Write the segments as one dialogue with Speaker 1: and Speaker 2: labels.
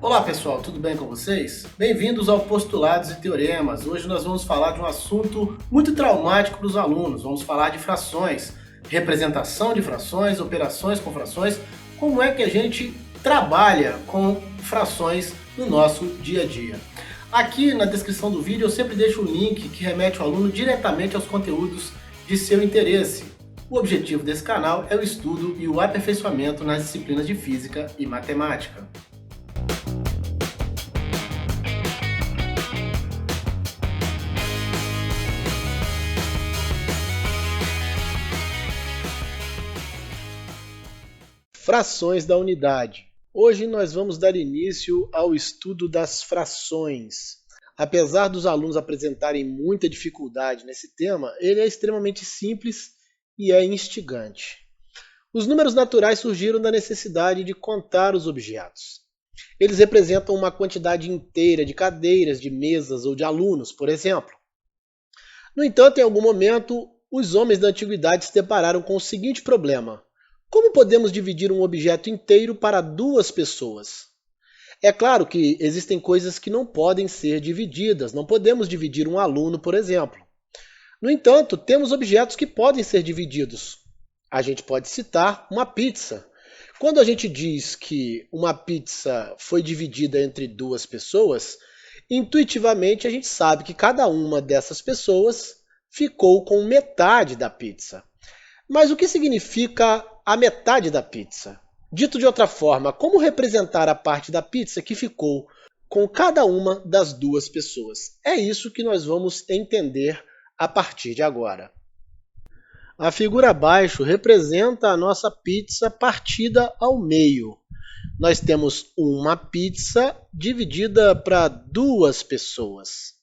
Speaker 1: Olá pessoal, tudo bem com vocês? Bem-vindos ao Postulados e Teoremas. Hoje nós vamos falar de um assunto muito traumático para os alunos. Vamos falar de frações, representação de frações, operações com frações, como é que a gente trabalha com frações no nosso dia a dia. Aqui na descrição do vídeo eu sempre deixo um link que remete o aluno diretamente aos conteúdos de seu interesse. O objetivo desse canal é o estudo e o aperfeiçoamento nas disciplinas de física e matemática. Frações da unidade. Hoje nós vamos dar início ao estudo das frações. Apesar dos alunos apresentarem muita dificuldade nesse tema, ele é extremamente simples e é instigante. Os números naturais surgiram da necessidade de contar os objetos. Eles representam uma quantidade inteira de cadeiras, de mesas ou de alunos, por exemplo. No entanto, em algum momento, os homens da antiguidade se depararam com o seguinte problema: como podemos dividir um objeto inteiro para duas pessoas? É claro que existem coisas que não podem ser divididas. Não podemos dividir um aluno, por exemplo. No entanto, temos objetos que podem ser divididos. A gente pode citar uma pizza. Quando a gente diz que uma pizza foi dividida entre duas pessoas, intuitivamente a gente sabe que cada uma dessas pessoas ficou com metade da pizza. Mas o que significa a metade da pizza? Dito de outra forma, como representar a parte da pizza que ficou com cada uma das duas pessoas? É isso que nós vamos entender a partir de agora. A figura abaixo representa a nossa pizza partida ao meio. Nós temos uma pizza dividida para duas pessoas.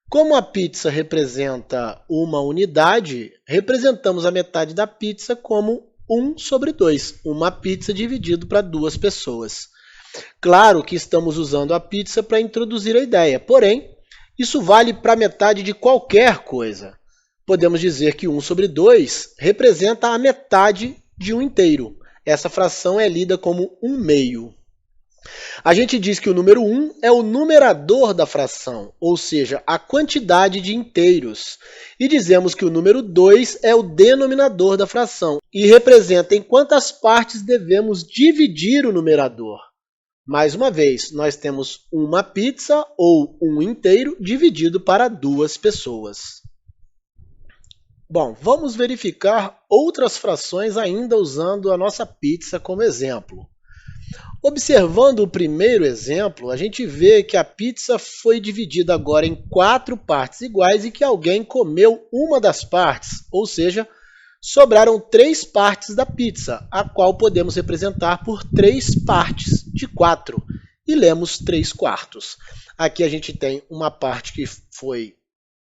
Speaker 1: Como a pizza representa uma unidade, representamos a metade da pizza como 1/2, uma pizza dividido para duas pessoas. Claro que estamos usando a pizza para introduzir a ideia, porém, isso vale para a metade de qualquer coisa. Podemos dizer que 1/2 representa a metade de um inteiro. Essa fração é lida como 1/2. A gente diz que o número 1 é o numerador da fração, ou seja, a quantidade de inteiros. E dizemos que o número 2 é o denominador da fração e representa em quantas partes devemos dividir o numerador. Mais uma vez, nós temos uma pizza ou um inteiro dividido para duas pessoas. Bom, vamos verificar outras frações ainda usando a nossa pizza como exemplo. Observando o primeiro exemplo, a gente vê que a pizza foi dividida agora em 4 partes iguais e que alguém comeu uma das partes, ou seja, sobraram 3 partes da pizza, a qual podemos representar por 3 partes de 4 e lemos 3/4. Aqui a gente tem uma parte que foi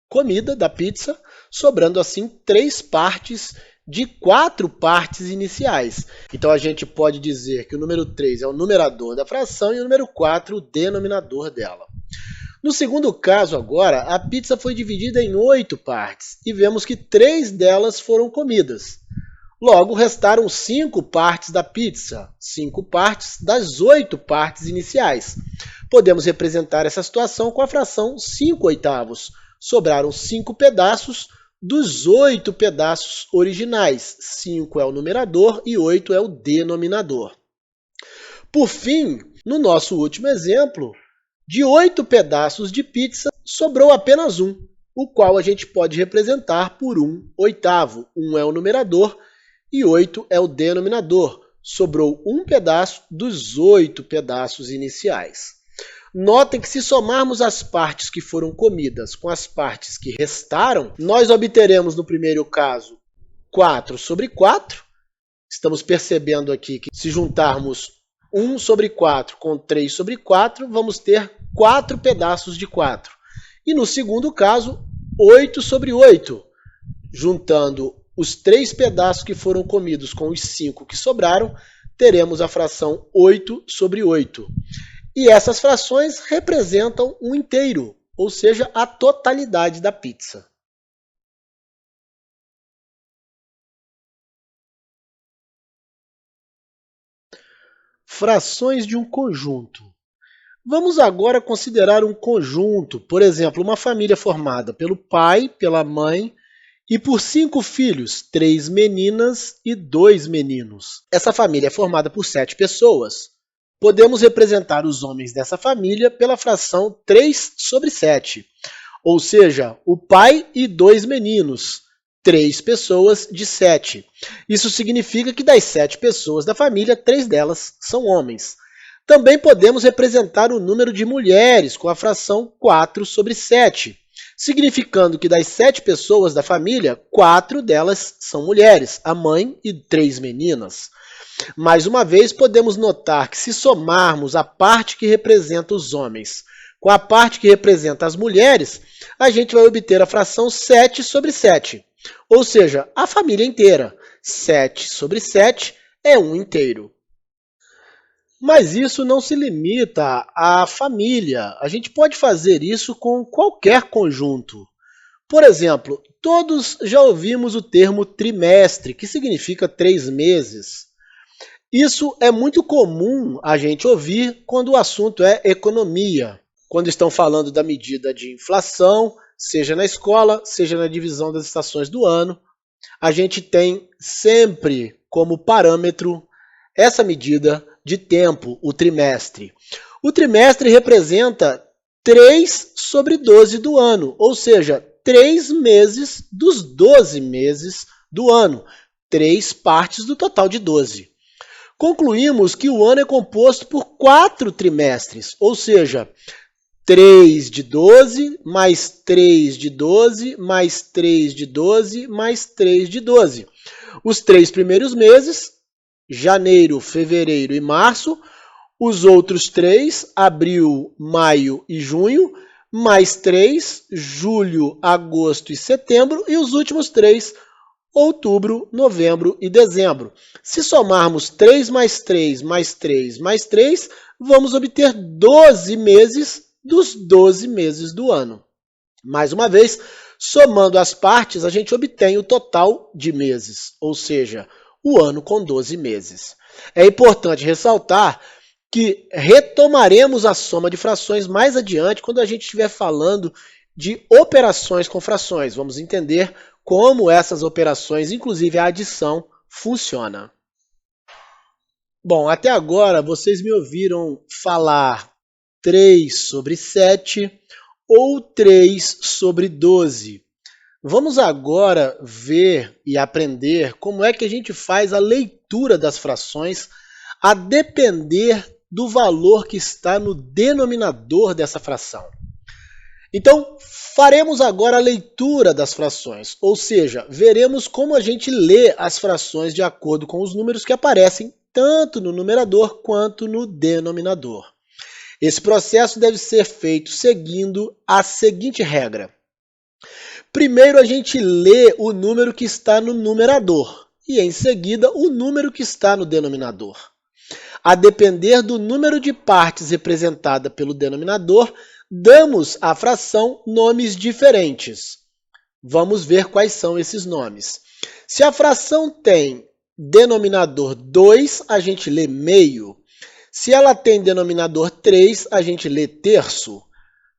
Speaker 1: comida da pizza, sobrando assim 3 partes de 4 partes iniciais. Então a gente pode dizer que o número 3 é o numerador da fração e o número 4 o denominador dela. No segundo caso agora, a pizza foi dividida em 8 partes e vemos que 3 delas foram comidas. Logo, restaram 5 partes da pizza, 5 partes das 8 partes iniciais. Podemos representar essa situação com a fração 5/8. Sobraram 5 pedaços dos 8 pedaços originais. 5 é o numerador e 8 é o denominador. Por fim, no nosso último exemplo, de 8 pedaços de pizza, sobrou apenas um, o qual a gente pode representar por 1/8. 1 é o numerador e 8 é o denominador. Sobrou um pedaço dos 8 pedaços iniciais. Notem que se somarmos as partes que foram comidas com as partes que restaram, nós obteremos no primeiro caso 4/4. Estamos percebendo aqui que se juntarmos 1/4 com 3/4, vamos ter 4 pedaços de 4. E no segundo caso, 8/8. Juntando os 3 pedaços que foram comidos com os 5 que sobraram, teremos a fração 8/8. E essas frações representam um inteiro, ou seja, a totalidade da pizza. Frações de um conjunto. Vamos agora considerar um conjunto, por exemplo, uma família formada pelo pai, pela mãe e por 5 filhos, 3 meninas e 2 meninos. Essa família é formada por 7 pessoas. Podemos representar os homens dessa família pela fração 3 sobre 7, ou seja, o pai e 2 meninos, 3 pessoas de 7. Isso significa que das 7 pessoas da família, 3 delas são homens. Também podemos representar o número de mulheres com a fração 4 sobre 7, significando que das 7 pessoas da família, 4 delas são mulheres, a mãe e 3 meninas. Mais uma vez, podemos notar que se somarmos a parte que representa os homens com a parte que representa as mulheres, a gente vai obter a fração 7 sobre 7, ou seja, a família inteira. 7 sobre 7 é 1 inteiro. Mas isso não se limita à família. A gente pode fazer isso com qualquer conjunto. Por exemplo, todos já ouvimos o termo trimestre, que significa 3 meses. Isso é muito comum a gente ouvir quando o assunto é economia, quando estão falando da medida de inflação, seja na escola, seja na divisão das estações do ano. A gente tem sempre como parâmetro essa medida de tempo, o trimestre. O trimestre representa 3 sobre 12 do ano, ou seja, 3 meses dos 12 meses do ano, 3 partes do total de 12. Concluímos que o ano é composto por 4 trimestres, ou seja, 3 de 12, mais 3 de 12, mais 3 de 12, mais 3 de 12. Os 3 primeiros meses, janeiro, fevereiro e março, os outros 3, abril, maio e junho, mais 3, julho, agosto e setembro, e os últimos 3, outubro, novembro e dezembro. Se somarmos 3 mais 3 mais 3 mais 3, vamos obter 12 meses dos 12 meses do ano. Mais uma vez, somando as partes, a gente obtém o total de meses, ou seja, o ano com 12 meses. É importante ressaltar que retomaremos a soma de frações mais adiante quando a gente estiver falando de operações com frações. Vamos entender como essas operações, inclusive a adição, funciona. Bom, até agora vocês me ouviram falar 3 sobre 7 ou 3 sobre 12. Vamos agora ver e aprender como é que a gente faz a leitura das frações a depender do valor que está no denominador dessa fração. Então, faremos agora a leitura das frações, ou seja, veremos como a gente lê as frações de acordo com os números que aparecem tanto no numerador quanto no denominador. Esse processo deve ser feito seguindo a seguinte regra. Primeiro a gente lê o número que está no numerador e em seguida o número que está no denominador. A depender do número de partes representada pelo denominador, damos à fração nomes diferentes. Vamos ver quais são esses nomes. Se a fração tem denominador 2, a gente lê meio. Se ela tem denominador 3, a gente lê terço.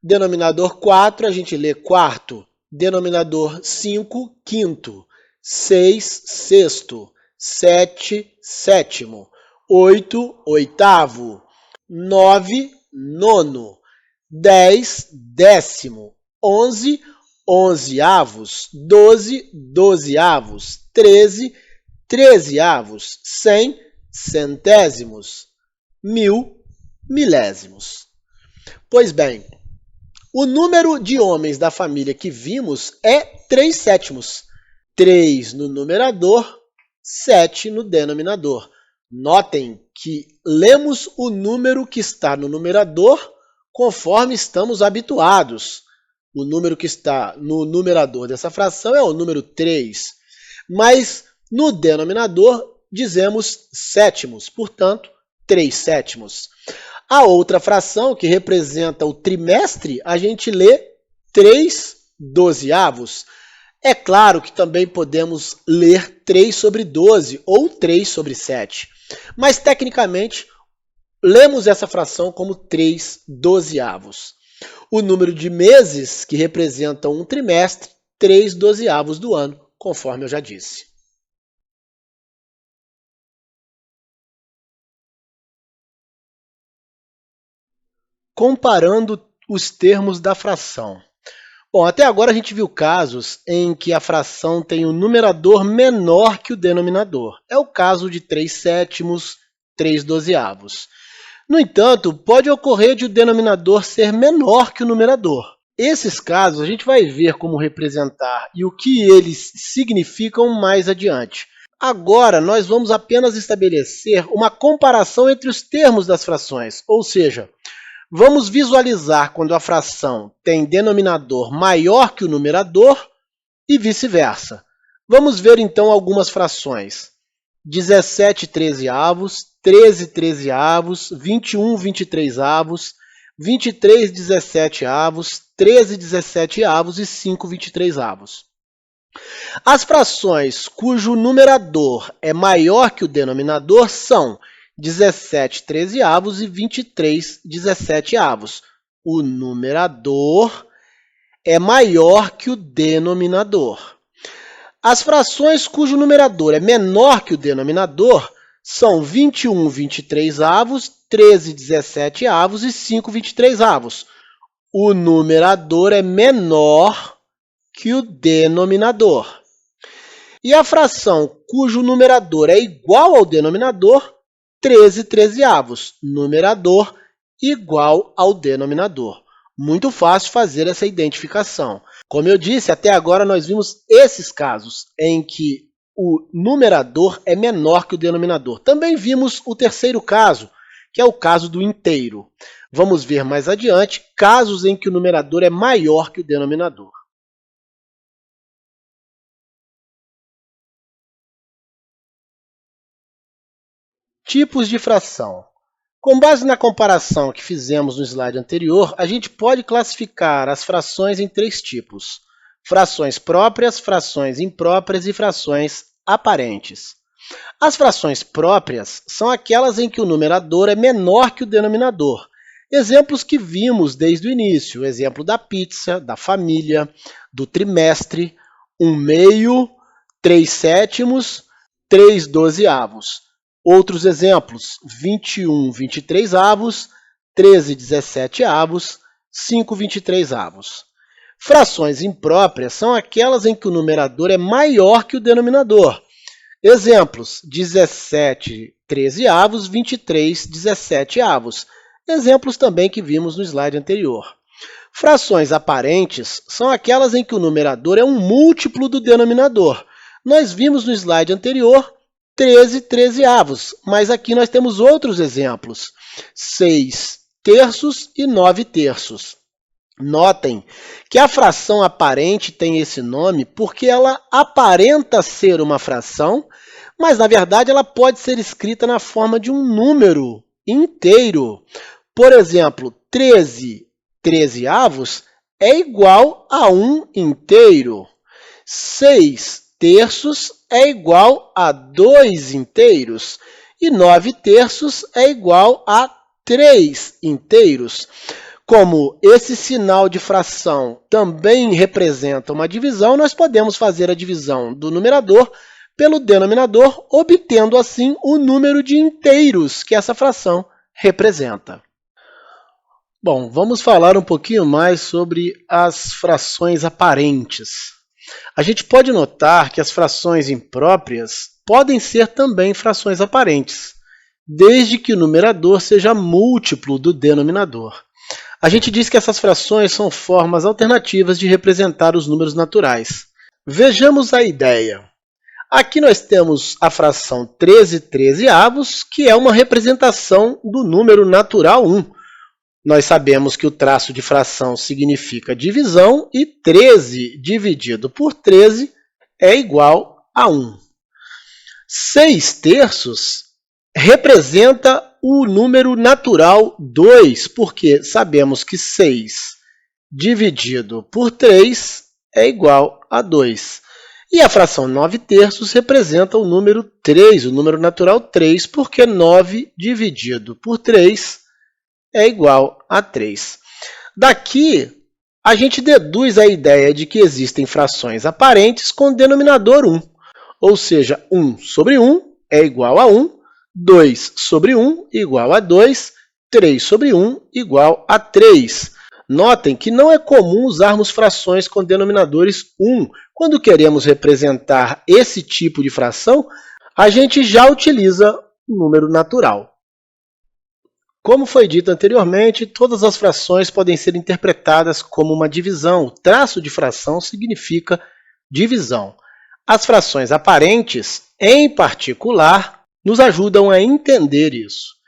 Speaker 1: Denominador 4, a gente lê quarto. Denominador 5, quinto. 6, sexto. 7, sétimo. 8, oitavo. 9, nono. 10, décimo. 11, onzeavos. 12, dozeavos. 13, trezeavos. 100, centésimos. 1000, milésimos. Pois bem, o número de homens da família que vimos é 3 sétimos. 3 no numerador, 7 no denominador. Notem que lemos o número que está no numerador conforme estamos habituados. O número que está no numerador dessa fração é o número 3. Mas no denominador dizemos sétimos, portanto, 3 sétimos. A outra fração, que representa o trimestre, a gente lê 3 dozeavos. É claro que também podemos ler 3 sobre 12 ou 3 sobre 7. Mas, tecnicamente, Lemos essa fração como 3/12. O número de meses que representam um trimestre, 3/12 do ano, conforme eu já disse. Comparando os termos da fração. Bom, até agora a gente viu casos em que a fração tem um numerador menor que o denominador. É o caso de 3/7, 3/12. No entanto, pode ocorrer de o denominador ser menor que o numerador. Esses casos a gente vai ver como representar e o que eles significam mais adiante. Agora, nós vamos apenas estabelecer uma comparação entre os termos das frações, ou seja, vamos visualizar quando a fração tem denominador maior que o numerador e vice-versa. Vamos ver então algumas frações. 17/13, 13/13, 21/23, 23/17, 13/17 e 5/23. As frações cujo numerador é maior que o denominador são 17/13 e 23/17. O numerador é maior que o denominador. As frações cujo numerador é menor que o denominador são 21/23, 13/17 e 5/23. O numerador é menor que o denominador. E a fração cujo numerador é igual ao denominador, 13/13, numerador igual ao denominador. Muito fácil fazer essa identificação. Como eu disse, até agora nós vimos esses casos em que o numerador é menor que o denominador. Também vimos o terceiro caso, que é o caso do inteiro. Vamos ver mais adiante casos em que o numerador é maior que o denominador. Tipos de fração. Com base na comparação que fizemos no slide anterior, a gente pode classificar as frações em três tipos: frações próprias, frações impróprias e frações aparentes. As frações próprias são aquelas em que o numerador é menor que o denominador. Exemplos que vimos desde o início: o exemplo da pizza, da família, do trimestre, 1/2, 3/7, 3/12. Outros exemplos: 21/23, 13/17, 5/23. Frações impróprias são aquelas em que o numerador é maior que o denominador. Exemplos: 17/13, 23/17. Exemplos também que vimos no slide anterior. Frações aparentes são aquelas em que o numerador é um múltiplo do denominador. Nós vimos no slide anterior 13/13, mas aqui nós temos outros exemplos: 6/3 e 9/3. Notem que a fração aparente tem esse nome porque ela aparenta ser uma fração, mas na verdade ela pode ser escrita na forma de um número inteiro. Por exemplo, 13/13 é igual a 1 inteiro. 6/3 é igual a 2 inteiros. E 9/3 é igual a 3 inteiros. Como esse sinal de fração também representa uma divisão, nós podemos fazer a divisão do numerador pelo denominador, obtendo assim o número de inteiros que essa fração representa. Bom, vamos falar um pouquinho mais sobre as frações aparentes. A gente pode notar que as frações impróprias podem ser também frações aparentes, desde que o numerador seja múltiplo do denominador. A gente diz que essas frações são formas alternativas de representar os números naturais. Vejamos a ideia. Aqui nós temos a fração 13/13, que é uma representação do número natural 1. Nós sabemos que o traço de fração significa divisão e 13 dividido por 13 é igual a 1. 6/3 representa o número natural 2, porque sabemos que 6 dividido por 3 é igual a 2. E a fração 9/3 representa o número 3, o número natural 3, porque 9 dividido por 3 é igual a 3. Daqui, a gente deduz a ideia de que existem frações aparentes com denominador 1, ou seja, 1 sobre 1 é igual a 1, 2 sobre 1 igual a 2, 3 sobre 1 igual a 3. Notem que não é comum usarmos frações com denominadores 1. Quando queremos representar esse tipo de fração, a gente já utiliza o número natural. Como foi dito anteriormente, todas as frações podem ser interpretadas como uma divisão. O traço de fração significa divisão. As frações aparentes, em particular, nos ajudam a entender isso.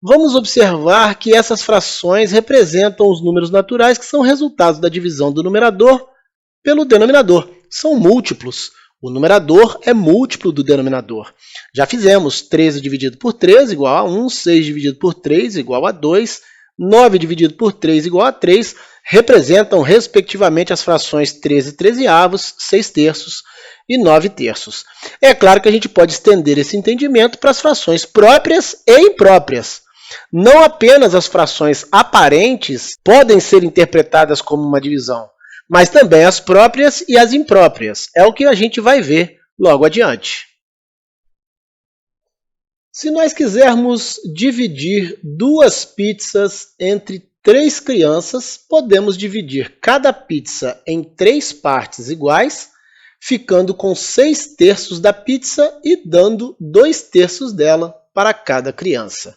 Speaker 1: Vamos observar que essas frações representam os números naturais que são resultados da divisão do numerador pelo denominador. São múltiplos. O numerador é múltiplo do denominador. Já fizemos 13 dividido por 3 igual a 1, 6 dividido por 3 igual a 2, 9 dividido por 3 igual a 3, representam, respectivamente, as frações 13/13, 6/3 e 9/3. É claro que a gente pode estender esse entendimento para as frações próprias e impróprias. Não apenas as frações aparentes podem ser interpretadas como uma divisão, mas também as próprias e as impróprias. É o que a gente vai ver logo adiante. Se nós quisermos dividir 2 pizzas entre 3 crianças, podemos dividir cada pizza em 3 partes iguais, ficando com 6/3 da pizza e dando 2/3 dela para cada criança.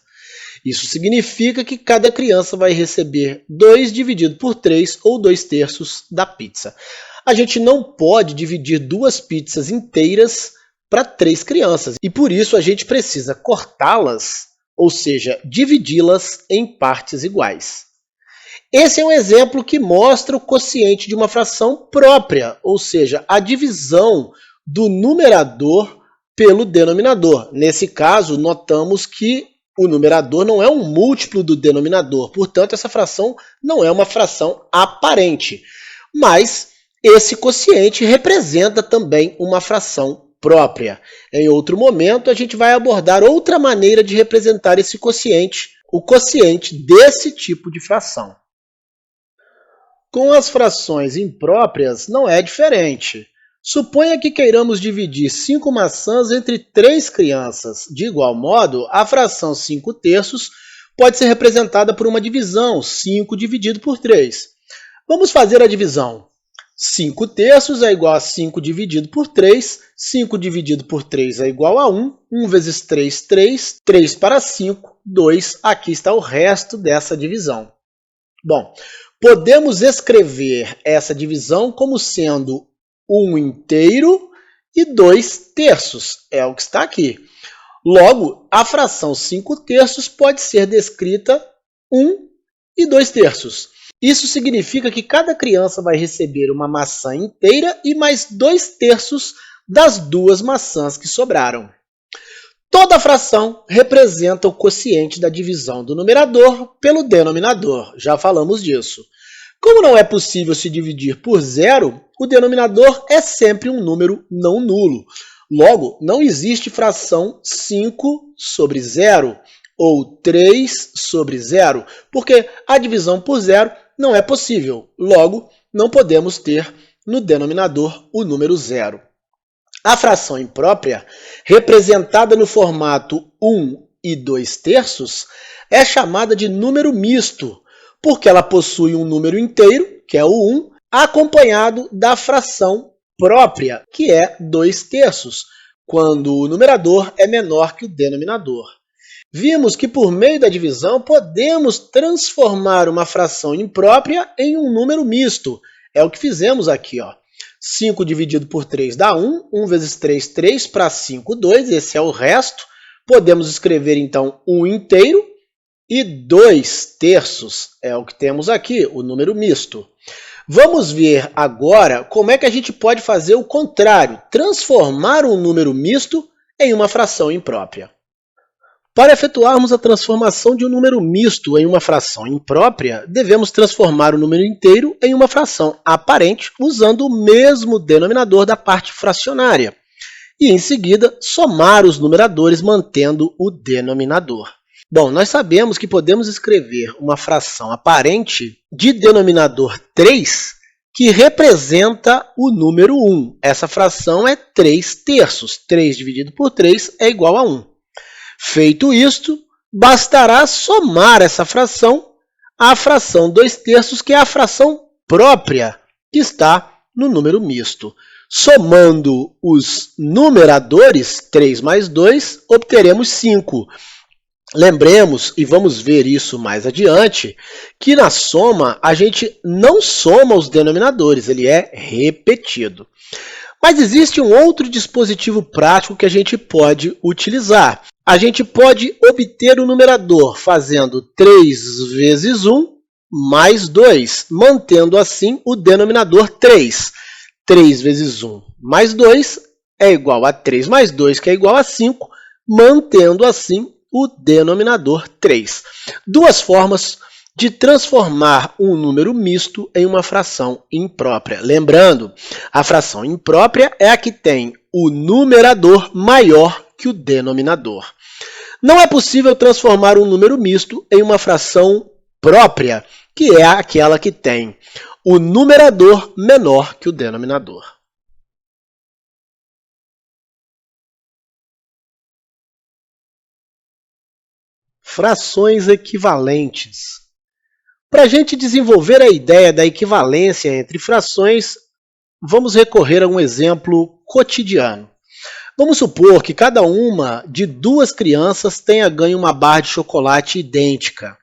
Speaker 1: Isso significa que cada criança vai receber 2 dividido por 3, ou 2/3 da pizza. A gente não pode dividir 2 pizzas inteiras para 3 crianças, e por isso a gente precisa cortá-las, ou seja, dividi-las em partes iguais. Esse é um exemplo que mostra o quociente de uma fração própria, ou seja, a divisão do numerador pelo denominador. Nesse caso, notamos que o numerador não é um múltiplo do denominador, portanto, essa fração não é uma fração aparente. Mas esse quociente representa também uma fração própria. Em outro momento, a gente vai abordar outra maneira de representar esse quociente, o quociente desse tipo de fração. Com as frações impróprias, não é diferente. Suponha que queiramos dividir 5 maçãs entre 3 crianças. De igual modo, a fração 5/3 pode ser representada por uma divisão, 5 dividido por 3. Vamos fazer a divisão. 5/3 é igual a 5 dividido por 3. 5 dividido por 3 é igual a 1. 1 vezes 3, 3. 3 para 5, 2. Aqui está o resto dessa divisão. Bom, podemos escrever essa divisão como sendo 1 inteiro e 2/3. É o que está aqui. Logo, a fração 5/3 pode ser descrita 1 e 2/3. Isso significa que cada criança vai receber uma maçã inteira e mais 2/3 das 2 maçãs que sobraram. Toda fração representa o quociente da divisão do numerador pelo denominador. Já falamos disso. Como não é possível se dividir por zero, o denominador é sempre um número não nulo. Logo, não existe fração 5 sobre 0 ou 3 sobre 0, porque a divisão por zero não é possível. Logo, não podemos ter no denominador o número 0. A fração imprópria, representada no formato 1 e 2/3, é chamada de número misto, porque ela possui um número inteiro, que é o 1, acompanhado da fração própria, que é 2/3, quando o numerador é menor que o denominador. Vimos que por meio da divisão podemos transformar uma fração imprópria em um número misto. É o que fizemos aqui, ó. 5 dividido por 3 dá 1. 1 vezes 3, 3 para 5, 2. Esse é o resto. Podemos escrever, então, 1 inteiro e 2/3. É o que temos aqui, o número misto. Vamos ver agora como é que a gente pode fazer o contrário, transformar um número misto em uma fração imprópria. Para efetuarmos a transformação de um número misto em uma fração imprópria, devemos transformar o número inteiro em uma fração aparente usando o mesmo denominador da parte fracionária e, em seguida, somar os numeradores mantendo o denominador. Bom, nós sabemos que podemos escrever uma fração aparente de denominador 3 que representa o número 1. Essa fração é 3 terços. 3 dividido por 3 é igual a 1. Feito isto, bastará somar essa fração à fração 2 terços, que é a fração própria que está no número misto. Somando os numeradores, 3 mais 2, obteremos 5. Lembremos, e vamos ver isso mais adiante, que na soma a gente não soma os denominadores, ele é repetido. Mas existe um outro dispositivo prático que a gente pode utilizar. A gente pode obter o numerador fazendo 3 vezes 1 mais 2, mantendo assim o denominador 3. 3 vezes 1 mais 2 é igual a 3 mais 2, que é igual a 5, mantendo assim o denominador 3. Duas formas de transformar um número misto em uma fração imprópria. Lembrando, a fração imprópria é a que tem o numerador maior que o denominador. Não é possível transformar um número misto em uma fração própria, que é aquela que tem o numerador menor que o denominador. Frações equivalentes. Para a gente desenvolver a ideia da equivalência entre frações, vamos recorrer a um exemplo cotidiano. Vamos supor que cada uma de duas crianças tenha ganho uma barra de chocolate idêntica.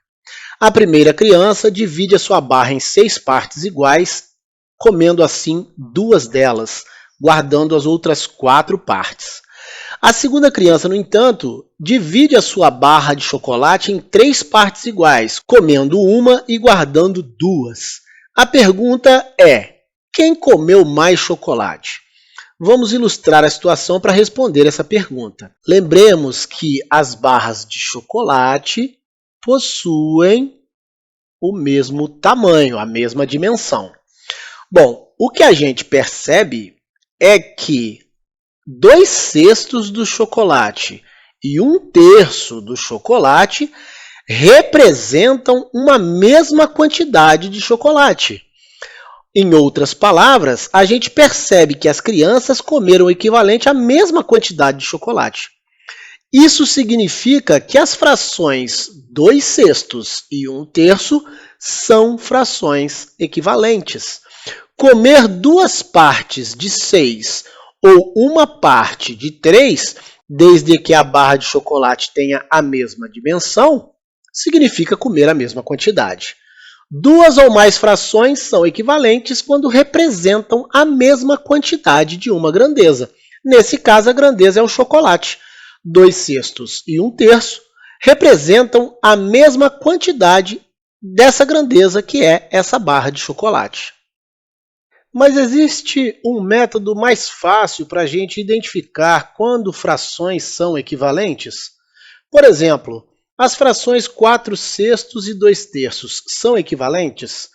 Speaker 1: A primeira criança divide a sua barra em 6 partes iguais, comendo assim 2 delas, guardando as outras 4 partes. A segunda criança, no entanto, divide a sua barra de chocolate em 3 partes iguais, comendo uma e guardando 2. A pergunta é: quem comeu mais chocolate? Vamos ilustrar a situação para responder essa pergunta. Lembremos que as barras de chocolate possuem o mesmo tamanho, a mesma dimensão. Bom, o que a gente percebe é que 2/6 do chocolate e 1/3 do chocolate representam uma mesma quantidade de chocolate. Em outras palavras, a gente percebe que as crianças comeram o equivalente à mesma quantidade de chocolate. Isso significa que as frações 2/6 e 1/3 são frações equivalentes. Comer 2 partes de 6 ou uma parte de 3, desde que a barra de chocolate tenha a mesma dimensão, significa comer a mesma quantidade. 2 ou mais frações são equivalentes quando representam a mesma quantidade de uma grandeza. Nesse caso, a grandeza é o chocolate. 2/6 e 1/3 representam a mesma quantidade dessa grandeza, que é essa barra de chocolate. Mas existe um método mais fácil para a gente identificar quando frações são equivalentes? Por exemplo, as frações 4/6 e 2/3 são equivalentes?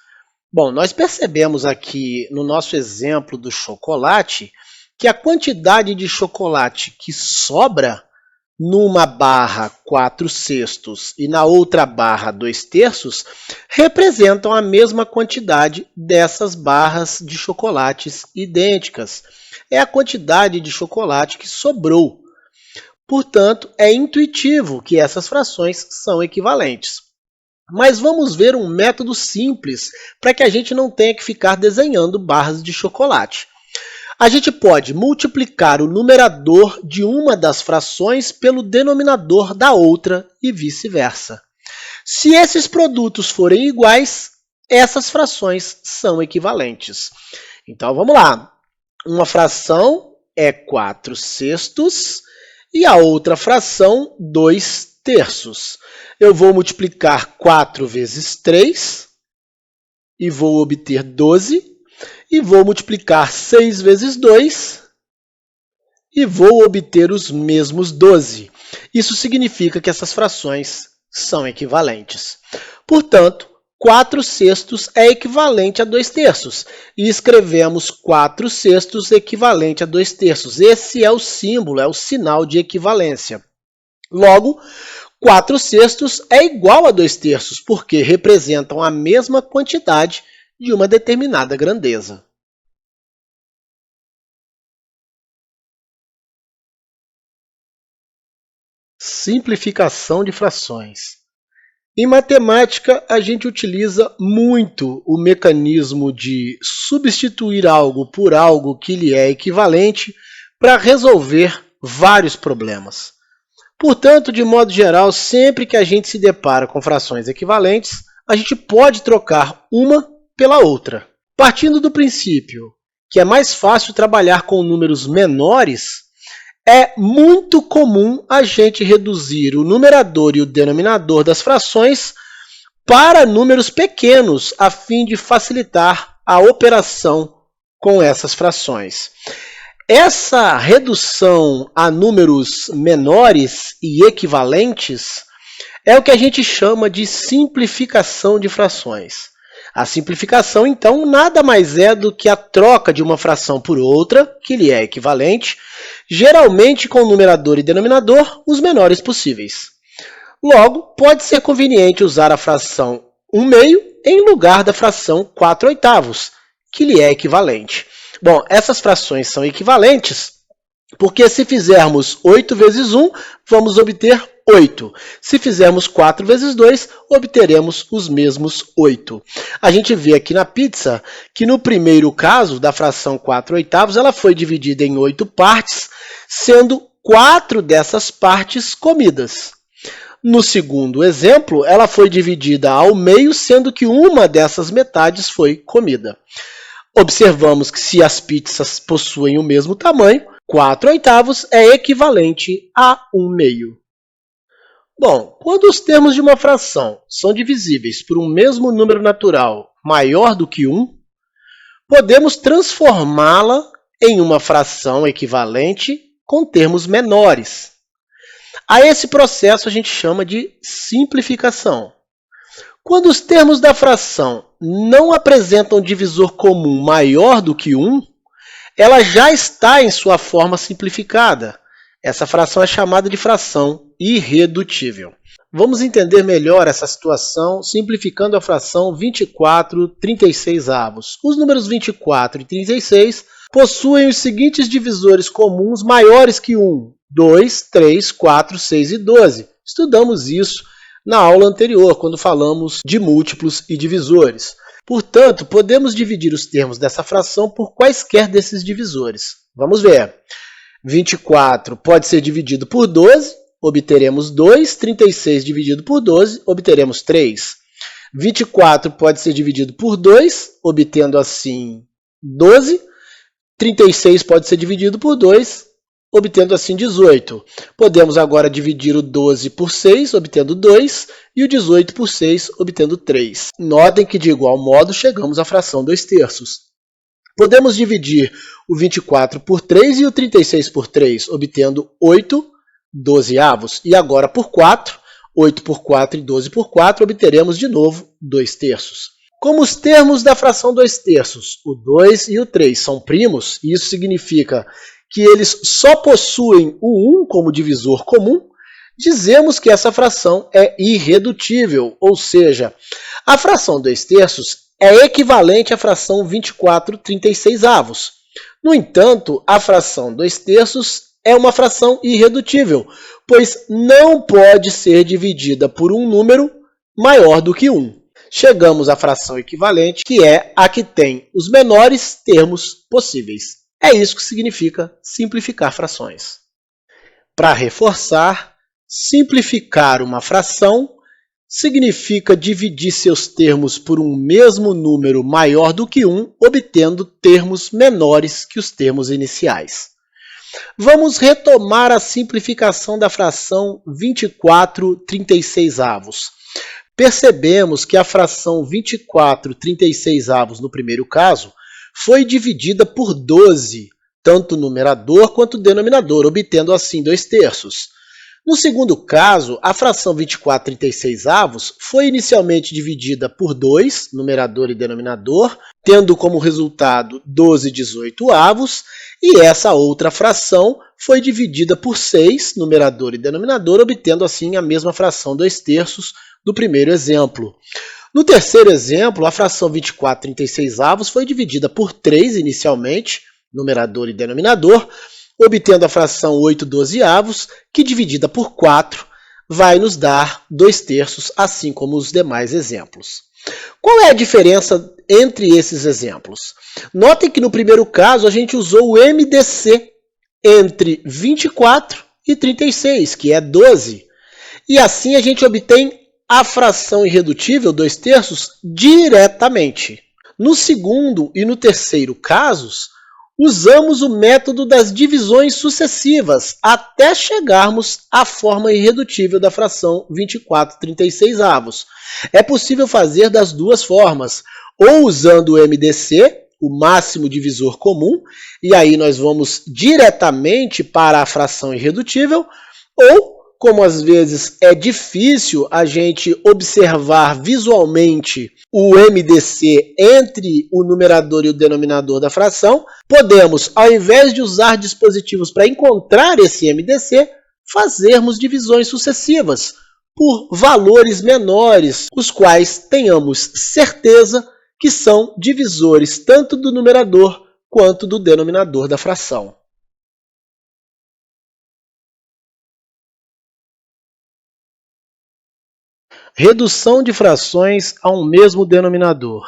Speaker 1: Bom, nós percebemos aqui no nosso exemplo do chocolate que a quantidade de chocolate que sobra numa barra 4/6 e na outra barra 2/3 representam a mesma quantidade dessas barras de chocolates idênticas. É a quantidade de chocolate que sobrou. Portanto, é intuitivo que essas frações são equivalentes. Mas vamos ver um método simples para que a gente não tenha que ficar desenhando barras de chocolate. A gente pode multiplicar o numerador de uma das frações pelo denominador da outra e vice-versa. Se esses produtos forem iguais, essas frações são equivalentes. Então, vamos lá. Uma fração é 4/6 e a outra fração 2/3. Eu vou multiplicar 4 vezes 3 e vou obter 12. E vou multiplicar 6 vezes 2 e vou obter os mesmos 12. Isso significa que essas frações são equivalentes. Portanto, 4/6 é equivalente a 2/3. E escrevemos 4/6 equivalente a 2/3. Esse é o símbolo, é o sinal de equivalência. Logo, 4/6 é igual a 2/3, porque representam a mesma quantidade de uma determinada grandeza. Simplificação de frações. Em matemática, a gente utiliza muito o mecanismo de substituir algo por algo que lhe é equivalente para resolver vários problemas. Portanto, de modo geral, sempre que a gente se depara com frações equivalentes, a gente pode trocar uma pela outra. Partindo do princípio que é mais fácil trabalhar com números menores, é muito comum a gente reduzir o numerador e o denominador das frações para números pequenos, a fim de facilitar a operação com essas frações. Essa redução a números menores e equivalentes é o que a gente chama de simplificação de frações. A simplificação, então, nada mais é do que a troca de uma fração por outra, que lhe é equivalente, geralmente com numerador e denominador os menores possíveis. Logo, pode ser conveniente usar a fração 1/2 em lugar da fração 4/8, que lhe é equivalente. Bom, essas frações são equivalentes porque se fizermos 8 vezes 1, vamos obter 8. Se fizermos 4 vezes 2, obteremos os mesmos 8. A gente vê aqui na pizza que no primeiro caso, da fração 4/8, ela foi dividida em 8 partes, sendo 4 dessas partes comidas. No segundo exemplo, ela foi dividida ao meio, sendo que uma dessas metades foi comida. Observamos que se as pizzas possuem o mesmo tamanho, 4/8 é equivalente a 1/2. Bom, quando os termos de uma fração são divisíveis por um mesmo número natural maior do que 1, podemos transformá-la em uma fração equivalente com termos menores. A esse processo a gente chama de simplificação. Quando os termos da fração não apresentam divisor comum maior do que 1, ela já está em sua forma simplificada. Essa fração é chamada de fração irredutível. Vamos entender melhor essa situação simplificando a fração 24/36. Os números 24 e 36 possuem os seguintes divisores comuns maiores que 1, 2, 3, 4, 6 e 12. Estudamos isso na aula anterior, quando falamos de múltiplos e divisores. Portanto, podemos dividir os termos dessa fração por quaisquer desses divisores. Vamos ver. 24 pode ser dividido por 12, obteremos 2. 36 dividido por 12, obteremos 3. 24 pode ser dividido por 2, obtendo assim 12. 36 pode ser dividido por 2, obtendo assim 18. Podemos agora dividir o 12 por 6, obtendo 2, e o 18 por 6, obtendo 3. Notem que, de igual modo, chegamos à fração 2/3. Podemos dividir o 24 por 3 e o 36 por 3, obtendo 8/12. E agora por 4, 8 por 4 e 12 por 4, obteremos de novo 2/3. Como os termos da fração 2/3, o 2 e o 3, são primos, e isso significa que eles só possuem o 1 como divisor comum, dizemos que essa fração é irredutível, ou seja, a fração 2/3 é equivalente à fração 24/36. No entanto, a fração 2/3 é uma fração irredutível, pois não pode ser dividida por um número maior do que 1. Chegamos à fração equivalente, que é a que tem os menores termos possíveis. É isso que significa simplificar frações. Para reforçar, simplificar uma fração significa dividir seus termos por um mesmo número maior do que 1, obtendo termos menores que os termos iniciais. Vamos retomar a simplificação da fração 24/36. Percebemos que a fração 24/36 no primeiro caso foi dividida por 12, tanto o numerador quanto o denominador, obtendo assim 2/3. No segundo caso, a fração 24/36 foi inicialmente dividida por 2, numerador e denominador, tendo como resultado 12/18, e essa outra fração foi dividida por 6, numerador e denominador, obtendo assim a mesma fração 2/3 do primeiro exemplo. No terceiro exemplo, a fração 24/36 foi dividida por 3 inicialmente, numerador e denominador, obtendo a fração 8/12, que dividida por 4 vai nos dar 2/3, assim como os demais exemplos. Qual é a diferença entre esses exemplos? Notem que no primeiro caso a gente usou o MDC entre 24 e 36, que é 12. E assim a gente obtém a fração irredutível, 2/3, diretamente. No segundo e no terceiro casos, usamos o método das divisões sucessivas até chegarmos à forma irredutível da fração 24/36. É possível fazer das duas formas, ou usando o MDC, o máximo divisor comum, e aí nós vamos diretamente para a fração irredutível, ou, como às vezes é difícil a gente observar visualmente o MDC entre o numerador e o denominador da fração, podemos, ao invés de usar dispositivos para encontrar esse MDC, fazermos divisões sucessivas por valores menores, os quais tenhamos certeza que são divisores tanto do numerador quanto do denominador da fração. Redução de frações a um mesmo denominador.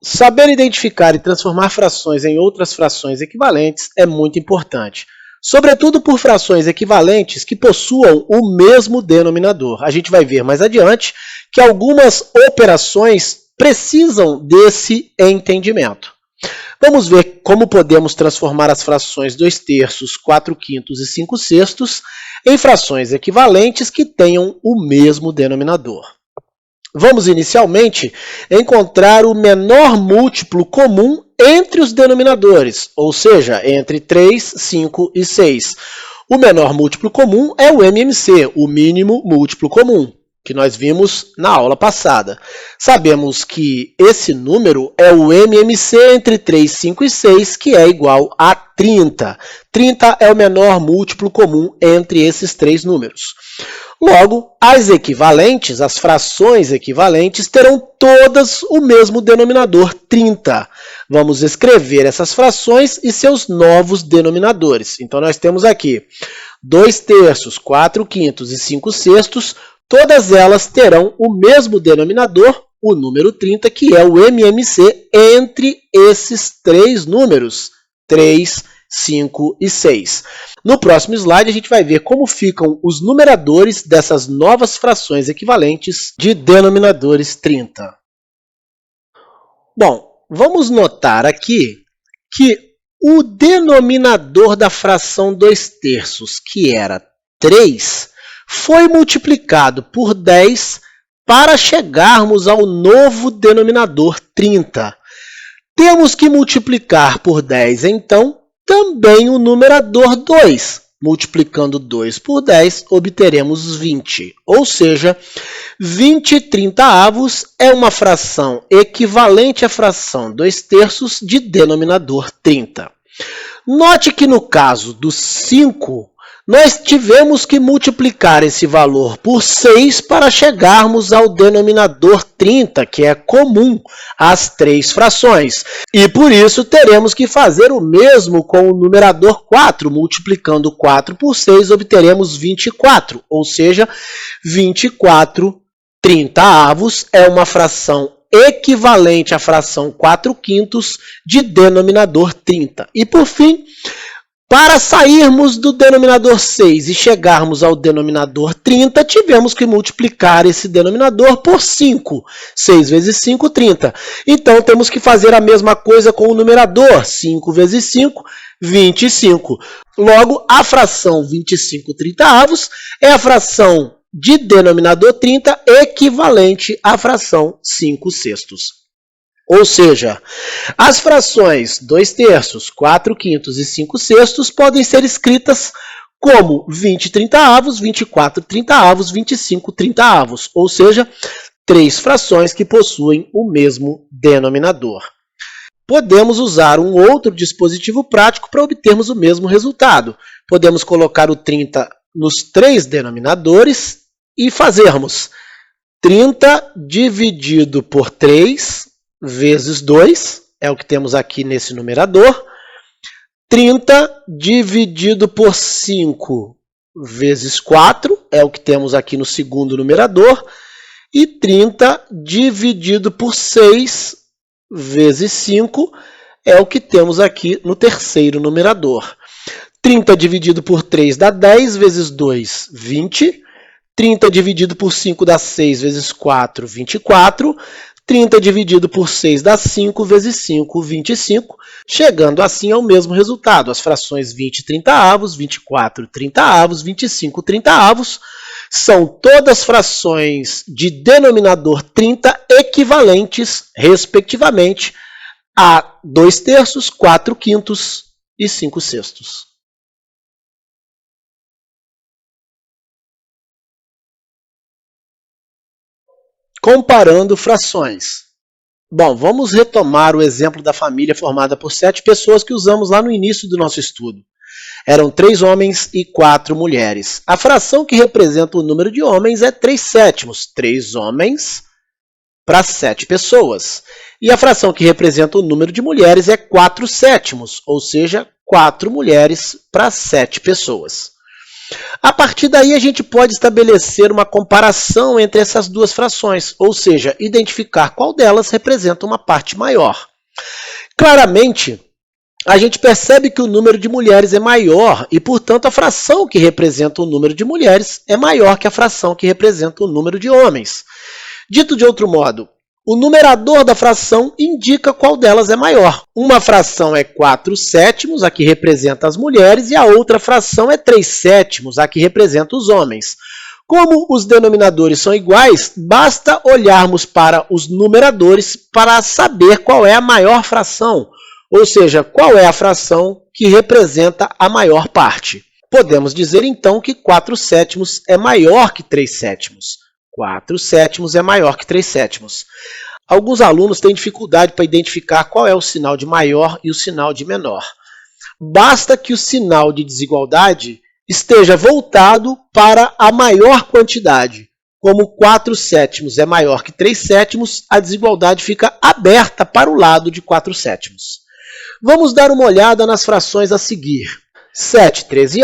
Speaker 1: Saber identificar e transformar frações em outras frações equivalentes é muito importante, sobretudo por frações equivalentes que possuam o mesmo denominador. A gente vai ver mais adiante que algumas operações precisam desse entendimento. Vamos ver como podemos transformar as frações 2/3, 4/5 e 5/6 em frações equivalentes que tenham o mesmo denominador. Vamos inicialmente encontrar o menor múltiplo comum entre os denominadores, ou seja, entre 3, 5 e 6. O menor múltiplo comum é o MMC, o mínimo múltiplo comum, que nós vimos na aula passada. Sabemos que esse número é o MMC entre 3, 5 e 6, que é igual a 30. 30 é o menor múltiplo comum entre esses três números. Logo, as equivalentes, as frações equivalentes, terão todas o mesmo denominador, 30. Vamos escrever essas frações e seus novos denominadores. Então, nós temos aqui 2/3, 4/5 e 5/6. Todas elas terão o mesmo denominador, o número 30, que é o MMC entre esses três números, 3, 5 e 6. No próximo slide, a gente vai ver como ficam os numeradores dessas novas frações equivalentes de denominadores 30. Bom, vamos notar aqui que o denominador da fração 2/3, que era 3, foi multiplicado por 10 para chegarmos ao novo denominador 30. Temos que multiplicar por 10, então, também o numerador 2. Multiplicando 2 por 10, obteremos 20. Ou seja, 20/30 é uma fração equivalente à fração 2/3 de denominador 30. Note que no caso do 5, nós tivemos que multiplicar esse valor por 6 para chegarmos ao denominador 30, que é comum às três frações. E por isso teremos que fazer o mesmo com o numerador 4. Multiplicando 4 por 6, obteremos 24, ou seja, 24/30 é uma fração equivalente à fração 4/5 de denominador 30. E por fim, para sairmos do denominador 6 e chegarmos ao denominador 30, tivemos que multiplicar esse denominador por 5. 6 vezes 5, 30. Então, temos que fazer a mesma coisa com o numerador. 5 vezes 5, 25. Logo, a fração 25/30 é a fração de denominador 30 equivalente à fração 5/6. Ou seja, as frações 2/3, 4/5 e 5/6 podem ser escritas como 20/30, 24/30, 25/30, ou seja, 3 frações que possuem o mesmo denominador. Podemos usar um outro dispositivo prático para obtermos o mesmo resultado. Podemos colocar o 30 nos 3 denominadores e fazermos 30 dividido por 3 vezes 2, é o que temos aqui nesse numerador. 30 dividido por 5 vezes 4, é o que temos aqui no segundo numerador. E 30 dividido por 6 vezes 5 é o que temos aqui no terceiro numerador. 30 dividido por 3 dá 10, vezes 2, 20. 30 dividido por 5 dá 6, vezes 4, 24. 30 dividido por 6 dá 5, vezes 5, 25. Chegando assim ao mesmo resultado. As frações 20/30, 24/30, 25/30 são todas frações de denominador 30 equivalentes, respectivamente, a 2/3, 4/5 e 5/6. Comparando frações. Bom, vamos retomar o exemplo da família formada por 7 pessoas que usamos lá no início do nosso estudo. Eram 3 homens e 4 mulheres. A fração que representa o número de homens é 3/7, 3 homens para 7 pessoas. E a fração que representa o número de mulheres é 4/7, ou seja, 4 mulheres para 7 pessoas. A partir daí, a gente pode estabelecer uma comparação entre essas duas frações, ou seja, identificar qual delas representa uma parte maior. Claramente, a gente percebe que o número de mulheres é maior e, portanto, a fração que representa o número de mulheres é maior que a fração que representa o número de homens. Dito de outro modo, o numerador da fração indica qual delas é maior. Uma fração é 4/7, a que representa as mulheres, e a outra fração é 3/7, a que representa os homens. Como os denominadores são iguais, basta olharmos para os numeradores para saber qual é a maior fração, ou seja, qual é a fração que representa a maior parte. Podemos dizer, então, que 4/7 é maior que 3/7. 4/7 é maior que 3/7. Alguns alunos têm dificuldade para identificar qual é o sinal de maior e o sinal de menor. Basta que o sinal de desigualdade esteja voltado para a maior quantidade. Como 4/7 é maior que 3/7, a desigualdade fica aberta para o lado de 4/7. Vamos dar uma olhada nas frações a seguir. 7/13,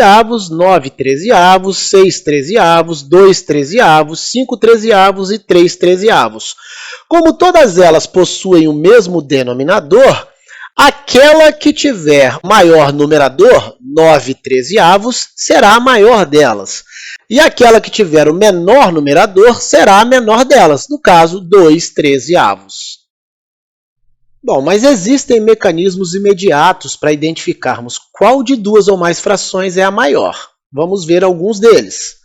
Speaker 1: 9/13, 6/13, 2/13, 5/13 e 3/13. Como todas elas possuem o mesmo denominador, aquela que tiver maior numerador, 9/13, será a maior delas. E aquela que tiver o menor numerador será a menor delas, no caso, 2/13. Bom, mas existem mecanismos imediatos para identificarmos qual de duas ou mais frações é a maior. Vamos ver alguns deles.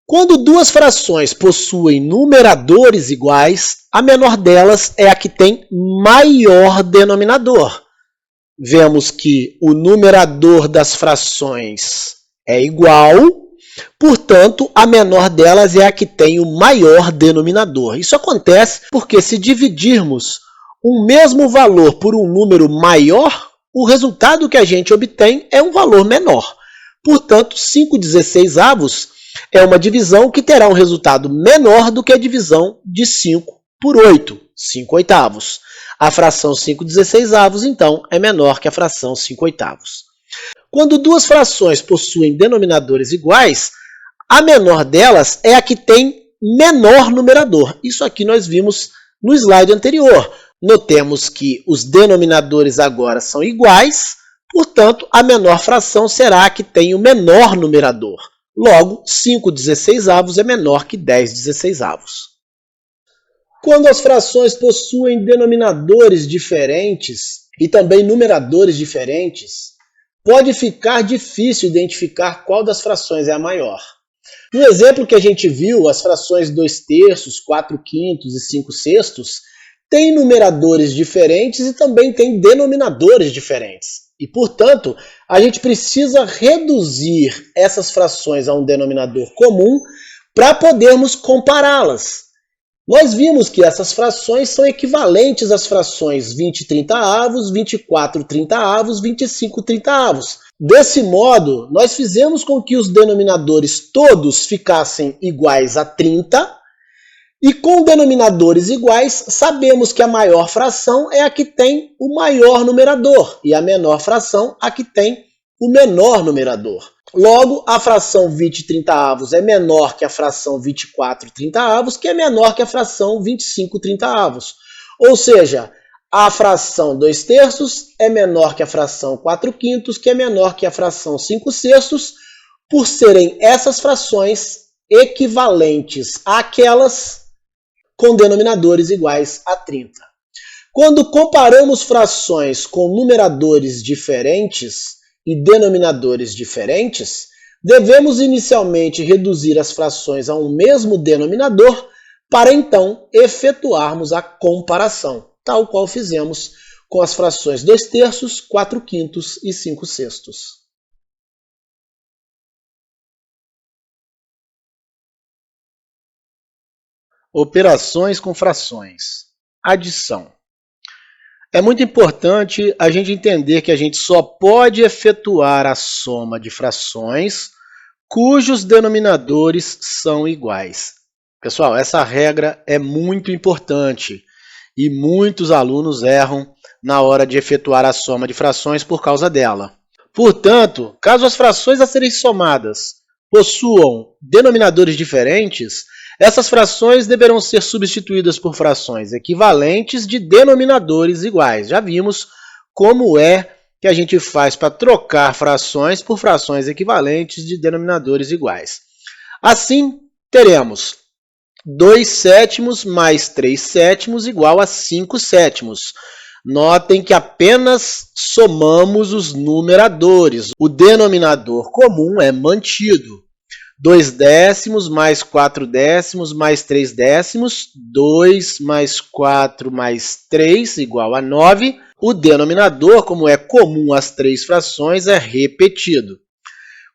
Speaker 1: Quando duas frações possuem numeradores iguais, a menor delas é a que tem maior denominador. Vemos que o numerador das frações é igual, portanto, a menor delas é a que tem o maior denominador. Isso acontece porque se dividirmos um mesmo valor por um número maior, o resultado que a gente obtém é um valor menor. Portanto, 5/16 é uma divisão que terá um resultado menor do que a divisão de 5 por 8, 5/8. A fração 5/16, então, é menor que a fração 5/8. Quando duas frações possuem denominadores iguais, a menor delas é a que tem menor numerador. Isso aqui nós vimos no slide anterior. Notemos que os denominadores agora são iguais, portanto, a menor fração será a que tem o menor numerador. Logo, 5/16 é menor que 10/16. Quando as frações possuem denominadores diferentes e também numeradores diferentes, pode ficar difícil identificar qual das frações é a maior. No exemplo que a gente viu, as frações 2/3, 4/5 e 5/6 tem numeradores diferentes e também tem denominadores diferentes. E, portanto, a gente precisa reduzir essas frações a um denominador comum para podermos compará-las. Nós vimos que essas frações são equivalentes às frações 20/30, 24/30, 25/30. Desse modo, nós fizemos com que os denominadores todos ficassem iguais a 30, e com denominadores iguais, sabemos que a maior fração é a que tem o maior numerador e a menor fração a que tem o menor numerador. Logo, a fração 20/30 é menor que a fração 24/30, que é menor que a fração 25/30. Ou seja, a fração 2/3 é menor que a fração 4/5, que é menor que a fração 5/6, por serem essas frações equivalentes àquelas com denominadores iguais a 30. Quando comparamos frações com numeradores diferentes e denominadores diferentes, devemos inicialmente reduzir as frações a um mesmo denominador para então efetuarmos a comparação, tal qual fizemos com as frações 2/3, 4/5 e 5/6. Operações com frações. Adição. É muito importante a gente entender que a gente só pode efetuar a soma de frações cujos denominadores são iguais. Pessoal, essa regra é muito importante e muitos alunos erram na hora de efetuar a soma de frações por causa dela. Portanto, caso as frações a serem somadas possuam denominadores diferentes, essas frações deverão ser substituídas por frações equivalentes de denominadores iguais. Já vimos como é que a gente faz para trocar frações por frações equivalentes de denominadores iguais. Assim, teremos 2/7 mais 3/7 igual a 5/7. Notem que apenas somamos os numeradores. O denominador comum é mantido. 2/10 mais 4/10 mais 3/10, 2 mais 4 mais 3 igual a 9. O denominador, como é comum às três frações, é repetido.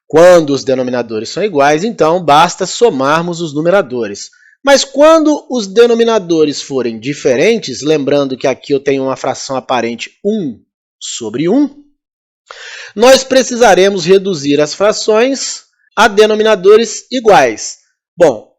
Speaker 1: Quando os denominadores são iguais, então basta somarmos os numeradores. Mas quando os denominadores forem diferentes, lembrando que aqui eu tenho uma fração aparente 1/1, nós precisaremos reduzir as frações a denominadores iguais. Bom,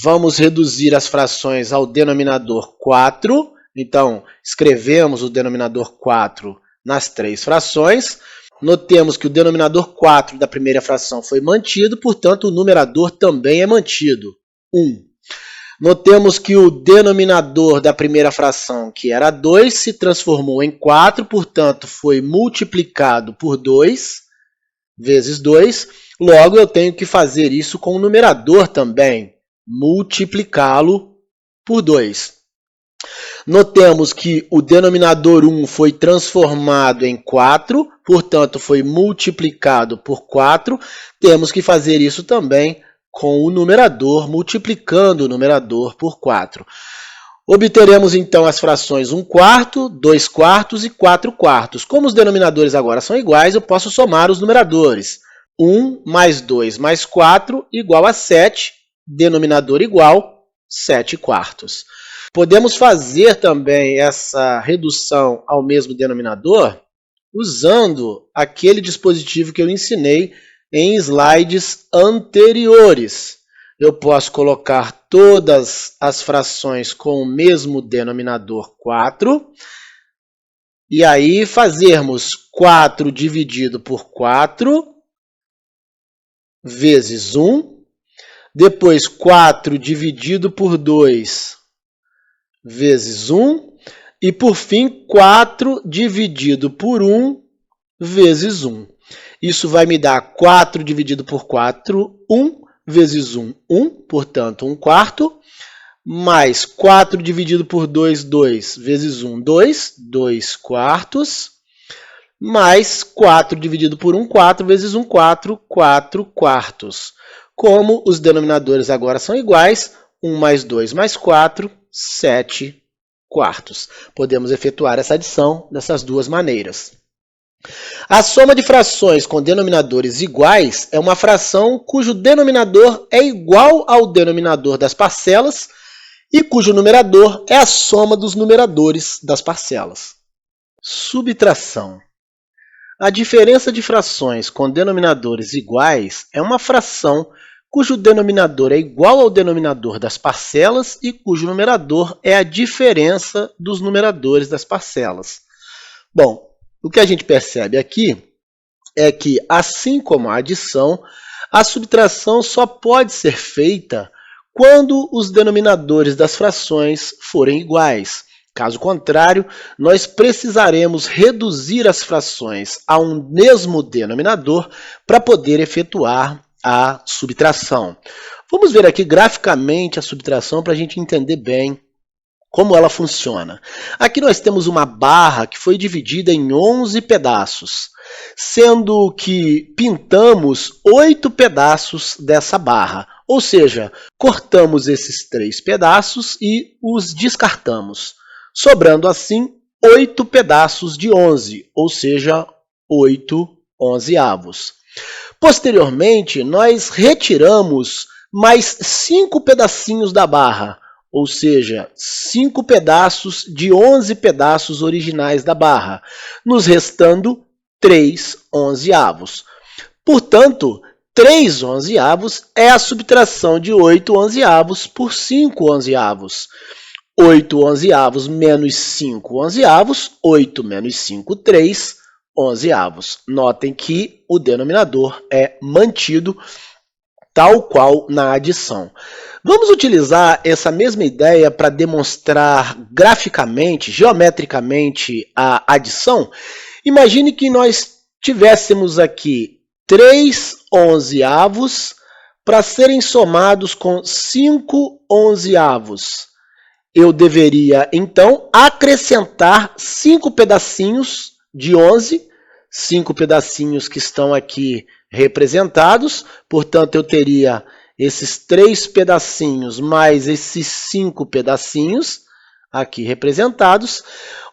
Speaker 1: vamos reduzir as frações ao denominador 4. Então, escrevemos o denominador 4 nas três frações. Notemos que o denominador 4 da primeira fração foi mantido, portanto, o numerador também é mantido, 1. Notemos que o denominador da primeira fração, que era 2, se transformou em 4, portanto, foi multiplicado por 2, vezes 2. Logo, eu tenho que fazer isso com o numerador também, multiplicá-lo por 2. Notemos que o denominador 1 foi transformado em 4, portanto, foi multiplicado por 4. Temos que fazer isso também com o numerador, multiplicando o numerador por 4. Obteremos, então, as frações 1/4, 2/4 e 4/4. Como os denominadores agora são iguais, eu posso somar os numeradores. 1 mais 2 mais 4 igual a 7, denominador igual, 7/4. Podemos fazer também essa redução ao mesmo denominador usando aquele dispositivo que eu ensinei em slides anteriores. Eu posso colocar todas as frações com o mesmo denominador 4, e aí fazermos 4 dividido por 4, vezes 1, depois 4 dividido por 2, vezes 1, e por fim 4 dividido por 1, vezes 1. Isso vai me dar 4 dividido por 4, 1, vezes 1, 1, portanto 1/4, mais 4 dividido por 2, 2, vezes 1, 2, 2/4, mais 4 dividido por 1, 4, vezes 1, 4, 4/4. Como os denominadores agora são iguais, 1 mais 2 mais 4, 7/4. quartos. Podemos efetuar essa adição dessas duas maneiras. A soma de frações com denominadores iguais é uma fração cujo denominador é igual ao denominador das parcelas e cujo numerador é a soma dos numeradores das parcelas. Subtração. A diferença de frações com denominadores iguais é uma fração cujo denominador é igual ao denominador das parcelas e cujo numerador é a diferença dos numeradores das parcelas. Bom, o que a gente percebe aqui é que, assim como a adição, a subtração só pode ser feita quando os denominadores das frações forem iguais. Caso contrário, nós precisaremos reduzir as frações a um mesmo denominador para poder efetuar a subtração. Vamos ver aqui graficamente a subtração para a gente entender bem como ela funciona. Aqui nós temos uma barra que foi dividida em 11 pedaços, sendo que pintamos 8 pedaços dessa barra, ou seja, cortamos esses 3 pedaços e os descartamos, sobrando assim 8 pedaços de 11, ou seja, 8 onzeavos. Posteriormente, nós retiramos mais 5 pedacinhos da barra, ou seja, 5 pedaços de 11 pedaços originais da barra, nos restando 3 onzeavos. Portanto, 3 onzeavos é a subtração de 8 onzeavos por 5 onzeavos. 8 onzeavos menos 5 onzeavos, 8 menos 5, 3 onzeavos. Notem que o denominador é mantido tal qual na adição. Vamos utilizar essa mesma ideia para demonstrar graficamente, geometricamente, a adição. Imagine que nós tivéssemos aqui 3 onzeavos para serem somados com 5 onzeavos. Eu deveria, então, acrescentar 5 pedacinhos de 11, 5 pedacinhos que estão aqui representados, portanto, eu teria esses 3 pedacinhos mais esses 5 pedacinhos aqui representados,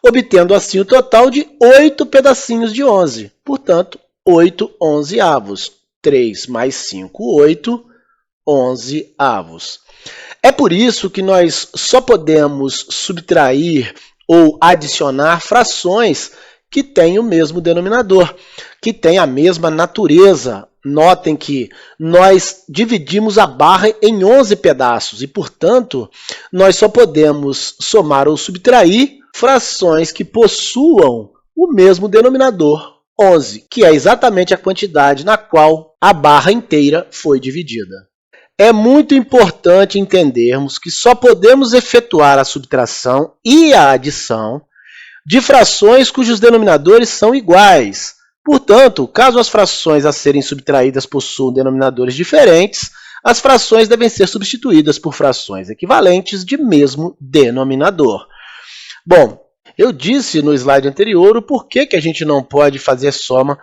Speaker 1: obtendo assim o total de 8 pedacinhos de 11. Portanto, 8 onzeavos. 3 mais 5, 8 onzeavos. É por isso que nós só podemos subtrair ou adicionar frações que têm o mesmo denominador, que têm a mesma natureza. Notem que nós dividimos a barra em 11 pedaços e, portanto, nós só podemos somar ou subtrair frações que possuam o mesmo denominador, 11, que é exatamente a quantidade na qual a barra inteira foi dividida. É muito importante entendermos que só podemos efetuar a subtração e a adição de frações cujos denominadores são iguais. Portanto, caso as frações a serem subtraídas possuam denominadores diferentes, as frações devem ser substituídas por frações equivalentes de mesmo denominador. Bom, eu disse no slide anterior o porquê que a gente não pode fazer soma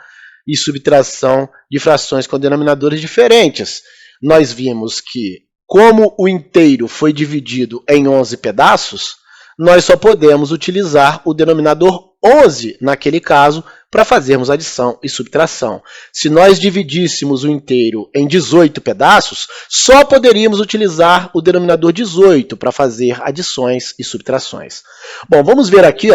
Speaker 1: e subtração de frações com denominadores diferentes. Nós vimos que, como o inteiro foi dividido em 11 pedaços, nós só podemos utilizar o denominador 11, naquele caso, para fazermos adição e subtração. Se nós dividíssemos o inteiro em 18 pedaços, só poderíamos utilizar o denominador 18 para fazer adições e subtrações. Bom, vamos ver aqui,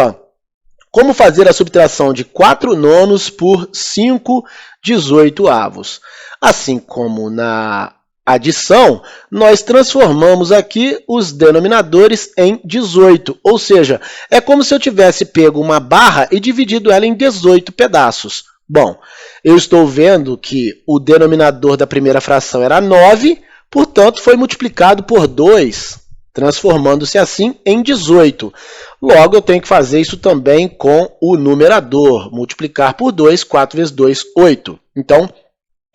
Speaker 1: como fazer a subtração de 4 nonos por 5 18avos. Assim como na adição, nós transformamos aqui os denominadores em 18, ou seja, é como se eu tivesse pego uma barra e dividido ela em 18 pedaços. Bom, eu estou vendo que o denominador da primeira fração era 9, portanto, foi multiplicado por 2, transformando-se assim em 18. Logo, eu tenho que fazer isso também com o numerador, multiplicar por 2, 4 vezes 2, 8. Então,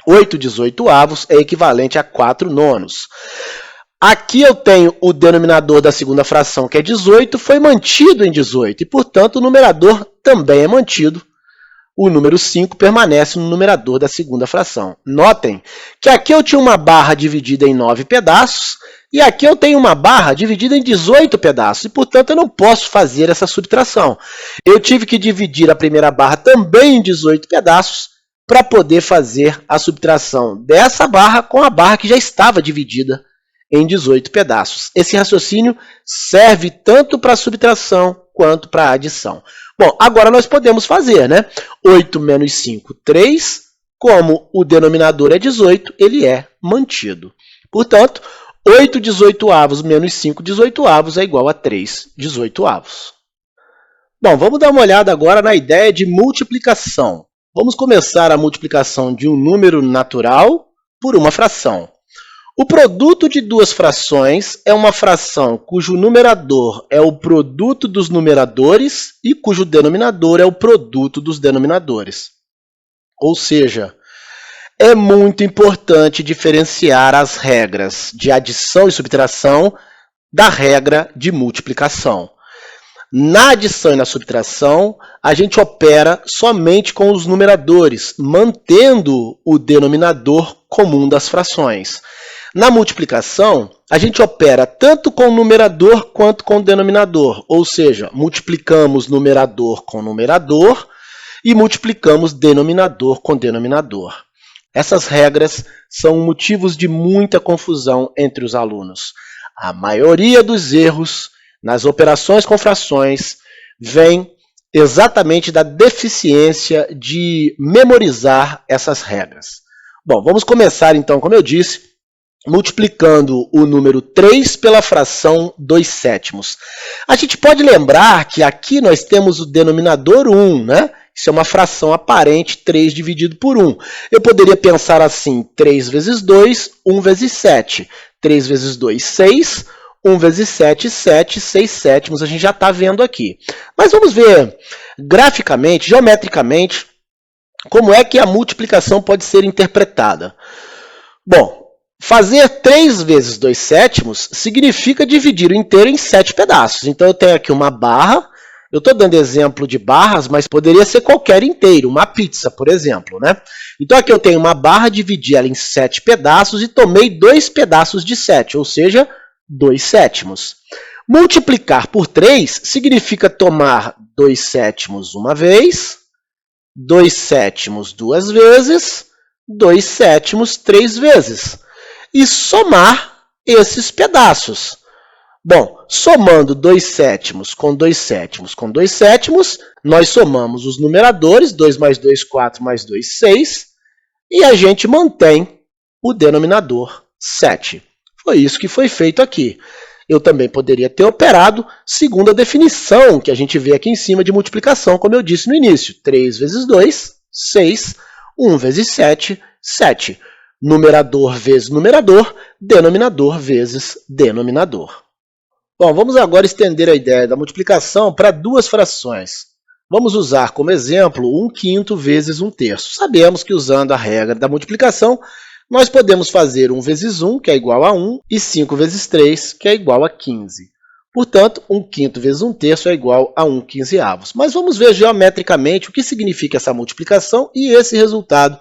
Speaker 1: 8 18avos é equivalente a 4 nonos. Aqui eu tenho o denominador da segunda fração, que é 18, foi mantido em 18, e, portanto, o numerador também é mantido. O número 5 permanece no numerador da segunda fração. Notem que aqui eu tinha uma barra dividida em 9 pedaços, E aqui eu tenho uma barra dividida em 18 pedaços, e, portanto, eu não posso fazer essa subtração. Eu tive que dividir a primeira barra também em 18 pedaços para poder fazer a subtração dessa barra com a barra que já estava dividida em 18 pedaços. Esse raciocínio serve tanto para a subtração quanto para a adição. Bom, agora nós podemos fazer, né? 8 menos 5, 3. Como o denominador é 18, ele é mantido. Portanto, 8 18avos menos 5 18avos é igual a 3 18avos. Bom, vamos dar uma olhada agora na ideia de multiplicação. Vamos começar a multiplicação de um número natural por uma fração. O produto de duas frações é uma fração cujo numerador é o produto dos numeradores e cujo denominador é o produto dos denominadores. Ou seja, é muito importante diferenciar as regras de adição e subtração da regra de multiplicação. Na adição e na subtração, a gente opera somente com os numeradores, mantendo o denominador comum das frações. Na multiplicação, a gente opera tanto com o numerador quanto com o denominador, ou seja, multiplicamos numerador com numerador e multiplicamos denominador com denominador. Essas regras são motivos de muita confusão entre os alunos. A maioria dos erros nas operações com frações vem exatamente da deficiência de memorizar essas regras. Bom, vamos começar então, como eu disse, multiplicando o número 3 pela fração 2/7. A gente pode lembrar que aqui nós temos o denominador 1, né? Isso é uma fração aparente, 3 dividido por 1. Eu poderia pensar assim, 3 vezes 2, 1 vezes 7. 3 vezes 2, 6. 1 vezes 7, 7, 6/7. A gente já está vendo aqui. Mas vamos ver graficamente, geometricamente, como é que a multiplicação pode ser interpretada. Bom, fazer 3 vezes 2/7 significa dividir o inteiro em 7 pedaços. Então, eu tenho aqui uma barra. Eu estou dando exemplo de barras, mas poderia ser qualquer inteiro, uma pizza, por exemplo, né? Então, aqui eu tenho uma barra, dividi ela em 7 pedaços e tomei 2 pedaços de 7, ou seja, 2/7. Multiplicar por 3 significa tomar 2/7 uma vez, 2/7 duas vezes, 2/7 três vezes. E somar esses pedaços. Bom, somando 2/7 com 2/7 com 2/7, nós somamos os numeradores, 2 mais 2, 4 mais 2, 6, e a gente mantém o denominador 7. Foi isso que foi feito aqui. Eu também poderia ter operado segundo a definição que a gente vê aqui em cima de multiplicação, como eu disse no início. 3 vezes 2, 6. 1 vezes 7, 7. Numerador vezes numerador, denominador vezes denominador. Bom, vamos agora estender a ideia da multiplicação para duas frações. Vamos usar como exemplo 1/5 vezes 1/3. Sabemos que usando a regra da multiplicação, nós podemos fazer 1 vezes 1, que é igual a 1, e 5 vezes 3, que é igual a 15. Portanto, 1/5 vezes 1/3 é igual a 1/15. Mas vamos ver geometricamente o que significa essa multiplicação e esse resultado,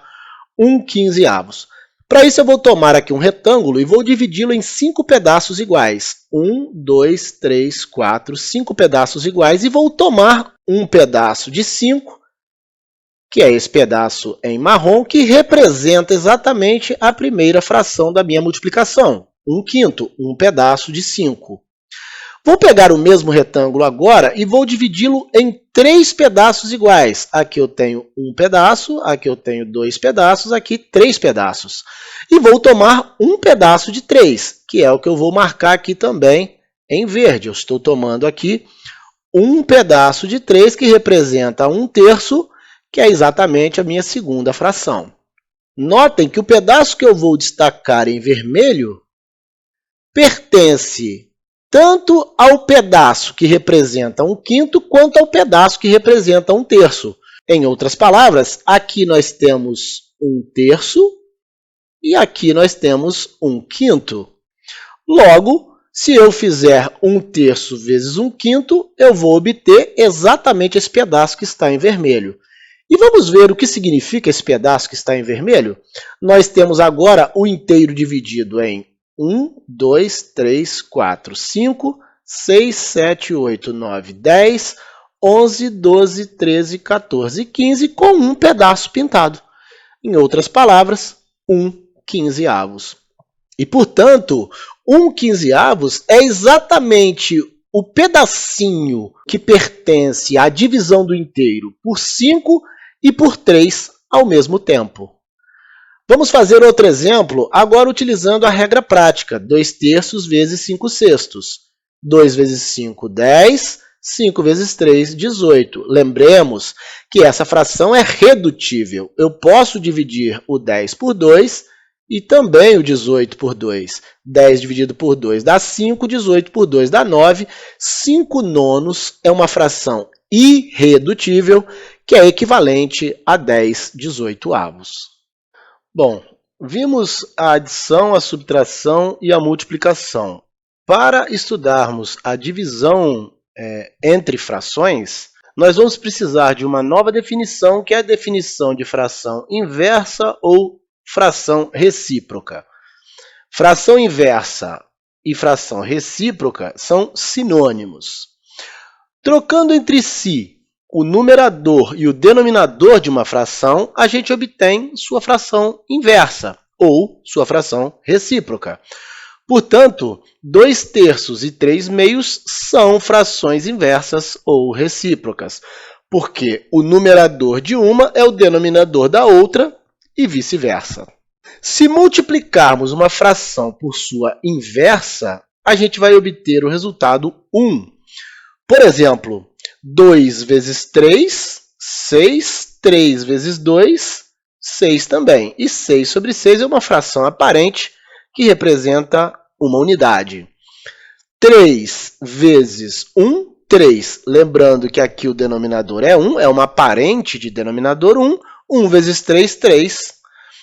Speaker 1: 1/15. Para isso, eu vou tomar aqui um retângulo e vou dividi-lo em 5 pedaços iguais. 1, 2, 3, 4, 5 pedaços iguais. E vou tomar um pedaço de 5, que é esse pedaço em marrom, que representa exatamente a primeira fração da minha multiplicação. 1/5, um pedaço de 5. Vou pegar o mesmo retângulo agora e vou dividi-lo em 3 pedaços iguais. Aqui eu tenho um pedaço, aqui eu tenho 2 pedaços, aqui 3 pedaços. E vou tomar um pedaço de 3, que é o que eu vou marcar aqui também em verde. Eu estou tomando aqui um pedaço de 3, que representa 1/3, que é exatamente a minha segunda fração. Notem que o pedaço que eu vou destacar em vermelho pertence tanto ao pedaço que representa 1/5 quanto ao pedaço que representa 1/3. Em outras palavras, aqui nós temos 1/3 e aqui nós temos 1/5. Logo, se eu fizer 1/3 vezes 1/5, eu vou obter exatamente esse pedaço que está em vermelho. E vamos ver o que significa esse pedaço que está em vermelho? Nós temos agora o inteiro dividido em 1, 2, 3, 4, 5, 6, 7, 8, 9, 10, 11, 12, 13, 14 e 15 com um pedaço pintado. Em outras palavras, 1/15. E, portanto, 1/15 é exatamente o pedacinho que pertence à divisão do inteiro por 5 e por 3 ao mesmo tempo. Vamos fazer outro exemplo, agora utilizando a regra prática, 2/3 vezes 5/6. 2 vezes 5, 10. 5 vezes 3, 18. Lembremos que essa fração é redutível. Eu posso dividir o 10 por 2 e também o 18 por 2. 10 dividido por 2 dá 5, 18 por 2 dá 9. 5/9 é uma fração irredutível, que é equivalente a 10/18. Bom, vimos a adição, a subtração e a multiplicação. Para estudarmos a divisão entre frações, nós vamos precisar de uma nova definição, que é a definição de fração inversa ou fração recíproca. Fração inversa e fração recíproca são sinônimos. Trocando entre si o numerador e o denominador de uma fração, a gente obtém sua fração inversa ou sua fração recíproca. Portanto, 2/3 e 3/2 são frações inversas ou recíprocas, porque o numerador de uma é o denominador da outra e vice-versa. Se multiplicarmos uma fração por sua inversa, a gente vai obter o resultado 1. Por exemplo, 2 vezes 3, 6. 3 vezes 2, 6 também. E 6 sobre 6 é uma fração aparente que representa uma unidade. 3 vezes 1, 3. Lembrando que aqui o denominador é 1, é uma parente de denominador 1. 1 vezes 3, 3.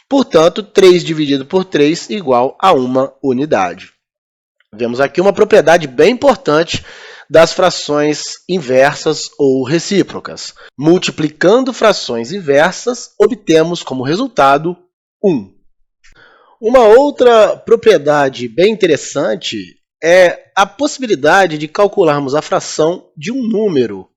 Speaker 1: Portanto, 3 dividido por 3 igual a uma unidade. Vemos aqui uma propriedade bem importante das frações inversas ou recíprocas. Multiplicando frações inversas, obtemos como resultado 1. Uma outra propriedade bem interessante é a possibilidade de calcularmos a fração de um número.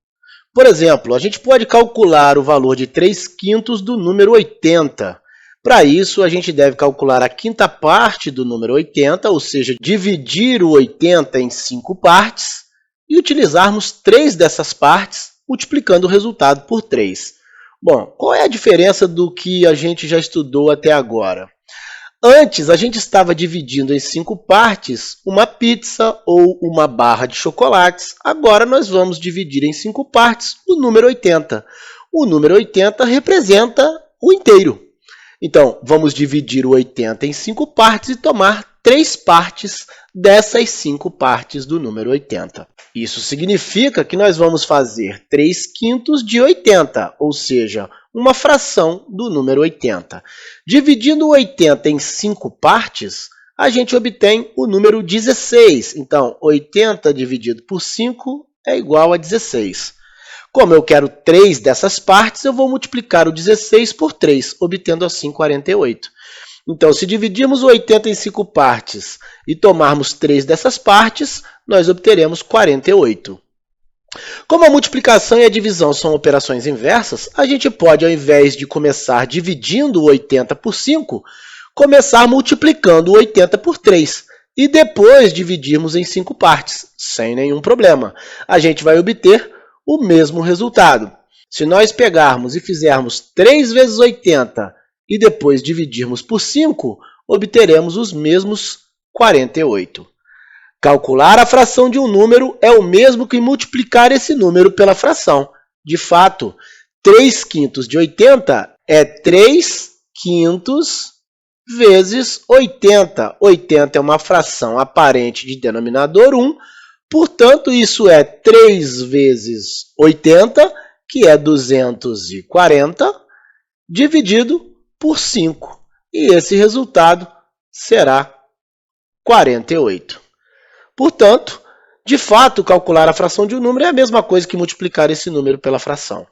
Speaker 1: Por exemplo, a gente pode calcular o valor de 3/5 do número 80. Para isso, a gente deve calcular a quinta parte do número 80, ou seja, dividir o 80 em 5 partes e utilizarmos 3 dessas partes, multiplicando o resultado por 3. Bom, qual é a diferença do que a gente já estudou até agora? Antes, a gente estava dividindo em 5 partes uma pizza ou uma barra de chocolates. Agora, nós vamos dividir em 5 partes o número 80. O número 80 representa o inteiro. Então, vamos dividir o 80 em 5 partes e tomar 3 partes dessas 5 partes do número 80. Isso significa que nós vamos fazer 3/5 de 80, ou seja, uma fração do número 80. Dividindo o 80 em 5 partes, a gente obtém o número 16. Então, 80 dividido por 5 é igual a 16. Como eu quero 3 dessas partes, eu vou multiplicar o 16 por 3, obtendo assim 48. Então, se dividirmos o 80 em 5 partes e tomarmos 3 dessas partes, nós obteremos 48. Como a multiplicação e a divisão são operações inversas, a gente pode, ao invés de começar dividindo o 80 por 5, começar multiplicando o 80 por 3 e depois dividirmos em 5 partes, sem nenhum problema. A gente vai obter o mesmo resultado. Se nós pegarmos e fizermos 3 vezes 80 e depois dividirmos por 5, obteremos os mesmos 48. Calcular a fração de um número é o mesmo que multiplicar esse número pela fração. De fato, 3/5 de 80 é 3/5 vezes 80. 80 é uma fração aparente de denominador 1, portanto, isso é 3 vezes 80, que é 240, dividido por 5. E esse resultado será 48. Portanto, de fato, calcular a fração de um número é a mesma coisa que multiplicar esse número pela fração.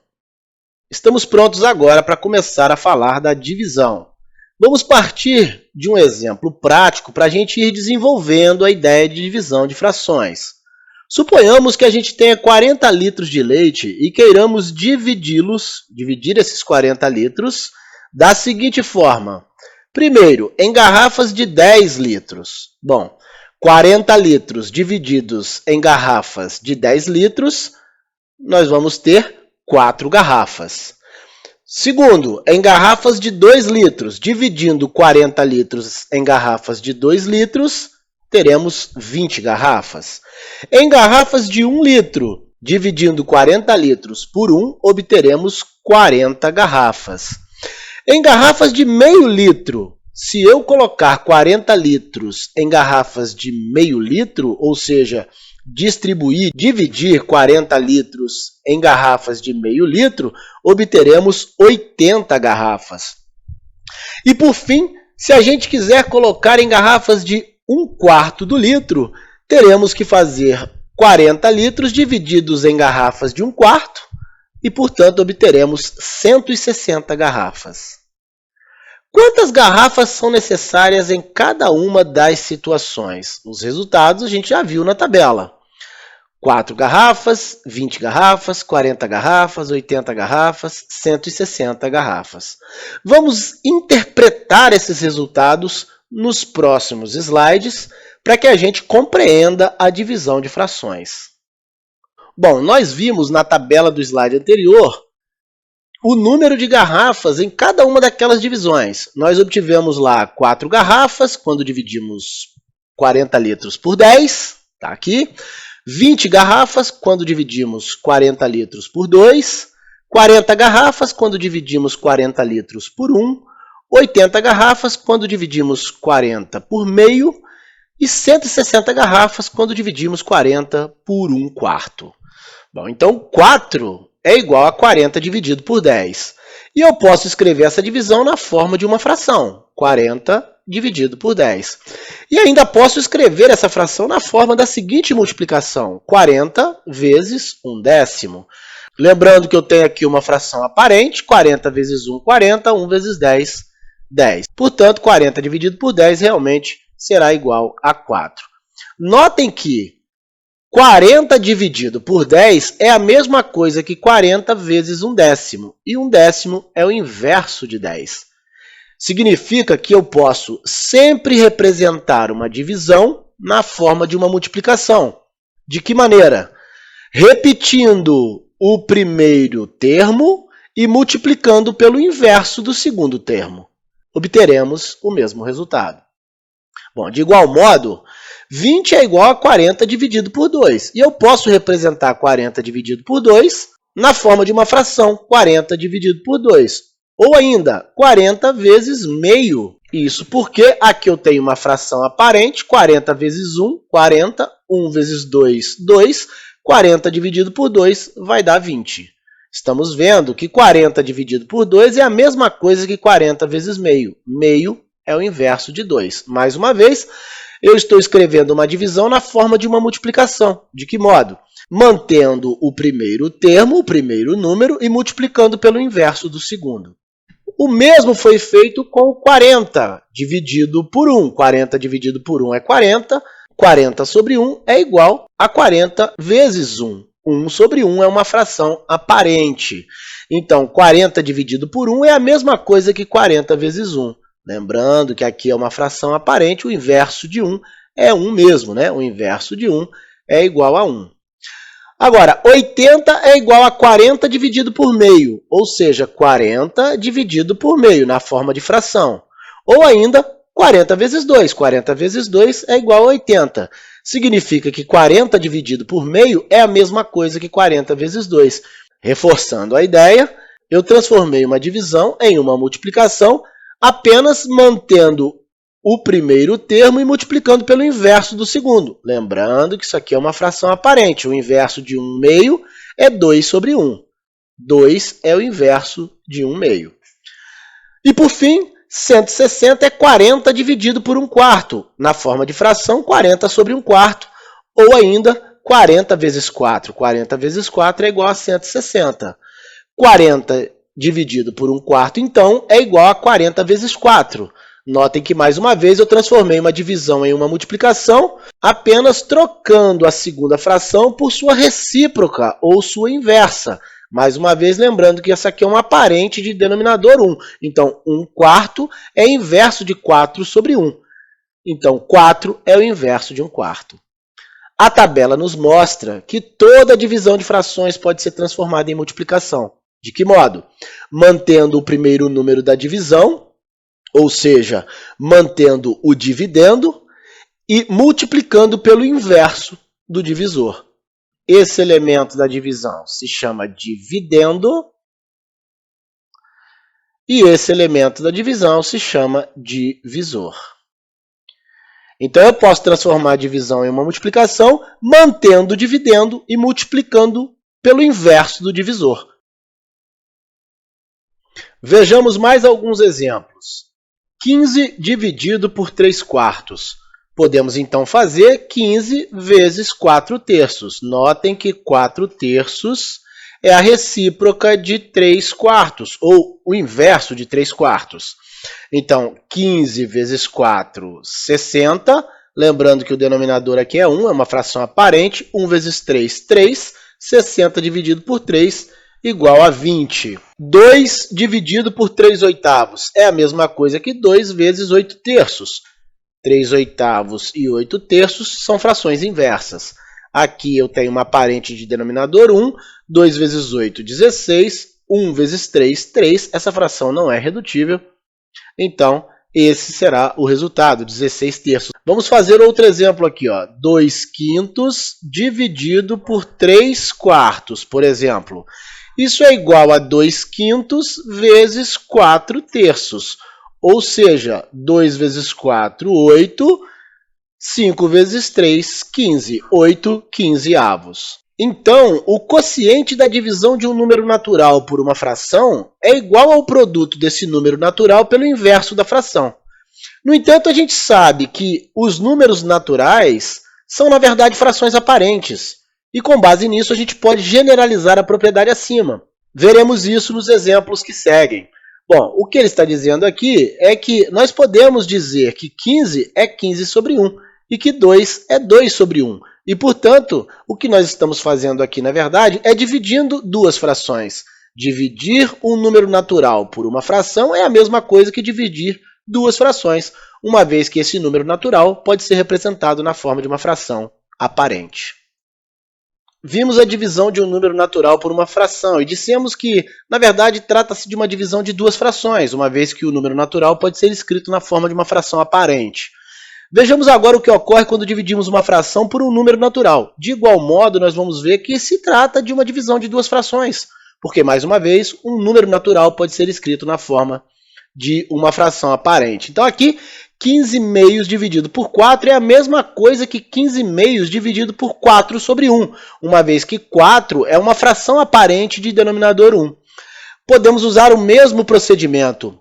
Speaker 1: Estamos prontos agora para começar a falar da divisão. Vamos partir de um exemplo prático para a gente ir desenvolvendo a ideia de divisão de frações. Suponhamos que a gente tenha 40 litros de leite e queiramos dividir esses 40 litros da seguinte forma. Primeiro, em garrafas de 10 litros. Bom, 40 litros divididos em garrafas de 10 litros, nós vamos ter 4 garrafas. Segundo, em garrafas de 2 litros, dividindo 40 litros em garrafas de 2 litros, teremos 20 garrafas. Em garrafas de 1 litro, dividindo 40 litros por 1, obteremos 40 garrafas. Em garrafas de meio litro, se eu colocar 40 litros em garrafas de meio litro, ou seja, dividir 40 litros em garrafas de meio litro, obteremos 80 garrafas. E por fim, se a gente quiser colocar em garrafas de 1/4 do litro, teremos que fazer 40 litros divididos em garrafas de 1/4 e, portanto, obteremos 160 garrafas. Quantas garrafas são necessárias em cada uma das situações? Os resultados a gente já viu na tabela. 4 garrafas, 20 garrafas, 40 garrafas, 80 garrafas, 160 garrafas. Vamos interpretar esses resultados nos próximos slides para que a gente compreenda a divisão de frações. Bom, nós vimos na tabela do slide anterior o número de garrafas em cada uma daquelas divisões. Nós obtivemos lá 4 garrafas quando dividimos 40 litros por 10, está aqui. 20 garrafas quando dividimos 40 litros por 2, 40 garrafas quando dividimos 40 litros por 1, 80 garrafas quando dividimos 40 por meio e 160 garrafas quando dividimos 40 por 1/4. Bom, então 4 é igual a 40 dividido por 10. E eu posso escrever essa divisão na forma de uma fração, 40 dividido por 10. E ainda posso escrever essa fração na forma da seguinte multiplicação, 40 vezes 1/10. Lembrando que eu tenho aqui uma fração aparente, 40 vezes 1, 40, 1 vezes 10, 10. Portanto, 40 dividido por 10 realmente será igual a 4. Notem que 40 dividido por 10 é a mesma coisa que 40 vezes 1/10. E 1/10 é o inverso de 10. Significa que eu posso sempre representar uma divisão na forma de uma multiplicação. De que maneira? Repetindo o primeiro termo e multiplicando pelo inverso do segundo termo. Obteremos o mesmo resultado. Bom, de igual modo, 20 é igual a 40 dividido por 2. E eu posso representar 40 dividido por 2 na forma de uma fração, 40 dividido por 2. Ou ainda, 40 vezes meio. Isso porque aqui eu tenho uma fração aparente, 40 vezes 1, 40. 1 vezes 2, 2. 40 dividido por 2 vai dar 20. Estamos vendo que 40 dividido por 2 é a mesma coisa que 40 vezes meio. Meio é o inverso de 2. Mais uma vez, eu estou escrevendo uma divisão na forma de uma multiplicação. De que modo? Mantendo o primeiro termo, o primeiro número, e multiplicando pelo inverso do segundo. O mesmo foi feito com 40 dividido por 1. 40 dividido por 1 é 40. 40 sobre 1 é igual a 40 vezes 1. 1 sobre 1 é uma fração aparente. Então, 40 dividido por 1 é a mesma coisa que 40 vezes 1. Lembrando que aqui é uma fração aparente, o inverso de 1 é 1 mesmo, né? O inverso de 1 é igual a 1. Agora, 80 é igual a 40 dividido por meio, ou seja, 40 dividido por meio, na forma de fração. Ou ainda, 40 vezes 2. 40 vezes 2 é igual a 80. Significa que 40 dividido por meio é a mesma coisa que 40 vezes 2. Reforçando a ideia, eu transformei uma divisão em uma multiplicação apenas mantendo o primeiro termo e multiplicando pelo inverso do segundo. Lembrando que isso aqui é uma fração aparente. O inverso de 1 meio é 2 sobre 1. 2 é o inverso de 1 meio. E, por fim, 160 é 40 dividido por 1/4. Na forma de fração, 40 sobre 1/4. Ou ainda, 40 vezes 4. 40 vezes 4 é igual a 160. 40 dividido por 1/4, então, é igual a 40 vezes 4. Notem que, mais uma vez, eu transformei uma divisão em uma multiplicação, apenas trocando a segunda fração por sua recíproca ou sua inversa. Mais uma vez, lembrando que essa aqui é uma parente de denominador 1. Então, 1/4 é inverso de 4 sobre 1. Então, 4 é o inverso de 1/4. A tabela nos mostra que toda divisão de frações pode ser transformada em multiplicação. De que modo? Mantendo o primeiro número da divisão, ou seja, mantendo o dividendo, e multiplicando pelo inverso do divisor. Esse elemento da divisão se chama dividendo, e esse elemento da divisão se chama divisor. Então, eu posso transformar a divisão em uma multiplicação, mantendo o dividendo e multiplicando pelo inverso do divisor. Vejamos mais alguns exemplos. 15 dividido por 3/4. Podemos, então, fazer 15 vezes 4/3. Notem que 4/3 é a recíproca de 3/4, ou o inverso de 3/4. Então, 15 vezes 4, 60. Lembrando que o denominador aqui é 1, é uma fração aparente. 1 vezes 3, 3. 60 dividido por 3 igual a 20. 2 dividido por 3/8 é a mesma coisa que 2 vezes 8/3. 3/8 e 8/3 são frações inversas. Aqui eu tenho uma parente de denominador 1. 2 vezes 8, 16. 1 vezes 3, 3. Essa fração não é redutível. Então, esse será o resultado, 16/3. Vamos fazer outro exemplo aqui, ó. 2/5 dividido por 3/4, por exemplo. Isso é igual a 2/5 vezes 4/3. Ou seja, 2 vezes 4, 8. 5 vezes 3, 15. 8 quinzeavos. Então, o quociente da divisão de um número natural por uma fração é igual ao produto desse número natural pelo inverso da fração. No entanto, a gente sabe que os números naturais são, na verdade, frações aparentes. E, com base nisso, a gente pode generalizar a propriedade acima. Veremos isso nos exemplos que seguem. Bom, o que ele está dizendo aqui é que nós podemos dizer que 15 é 15 sobre 1 e que 2 é 2 sobre 1. E, portanto, o que nós estamos fazendo aqui, na verdade, é dividindo duas frações. Dividir um número natural por uma fração é a mesma coisa que dividir duas frações, uma vez que esse número natural pode ser representado na forma de uma fração aparente. Vimos a divisão de um número natural por uma fração e dissemos que, na verdade, trata-se de uma divisão de duas frações, uma vez que o número natural pode ser escrito na forma de uma fração aparente. Vejamos agora o que ocorre quando dividimos uma fração por um número natural. De igual modo, nós vamos ver que se trata de uma divisão de duas frações, porque, mais uma vez, um número natural pode ser escrito na forma de uma fração aparente. Então, aqui, 15 meios dividido por 4 é a mesma coisa que 15 meios dividido por 4 sobre 1, uma vez que 4 é uma fração aparente de denominador 1. Podemos usar o mesmo procedimento.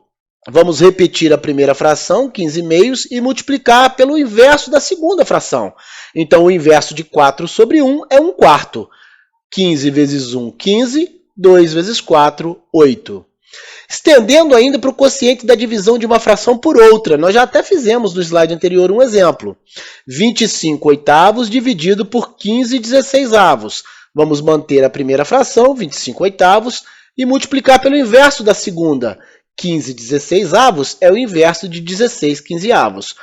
Speaker 1: Vamos repetir a primeira fração, 15 meios, e multiplicar pelo inverso da segunda fração. Então, o inverso de 4 sobre 1 é 1/4. 15 vezes 1, 15. 2 vezes 4, 8. Estendendo ainda para o quociente da divisão de uma fração por outra. Nós já até fizemos no slide anterior um exemplo. 25/8 dividido por 15/16. Vamos manter a primeira fração, 25/8, e multiplicar pelo inverso da segunda. 15/16 é o inverso de 16/15.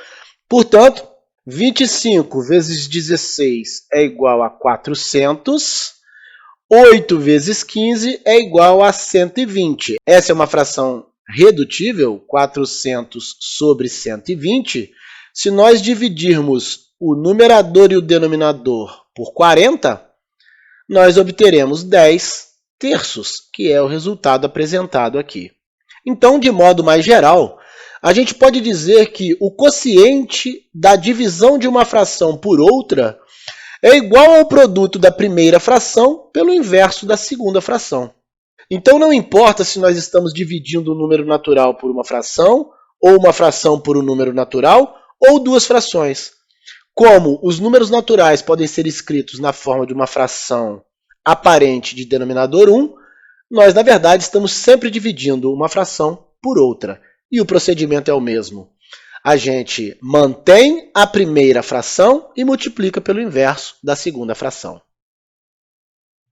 Speaker 1: Portanto, 25 vezes 16 é igual a 400. 8 vezes 15 é igual a 120. Essa é uma fração redutível, 400 sobre 120. Se nós dividirmos o numerador e o denominador por 40, nós obteremos 10/3, que é o resultado apresentado aqui. Então, de modo mais geral, a gente pode dizer que o quociente da divisão de uma fração por outra é igual ao produto da primeira fração pelo inverso da segunda fração. Então, não importa se nós estamos dividindo um número natural por uma fração, ou uma fração por um número natural, ou duas frações. Como os números naturais podem ser escritos na forma de uma fração aparente de denominador 1, Nós, na verdade, estamos sempre dividindo uma fração por outra, e o procedimento é o mesmo. A gente mantém a primeira fração e multiplica pelo inverso da segunda fração.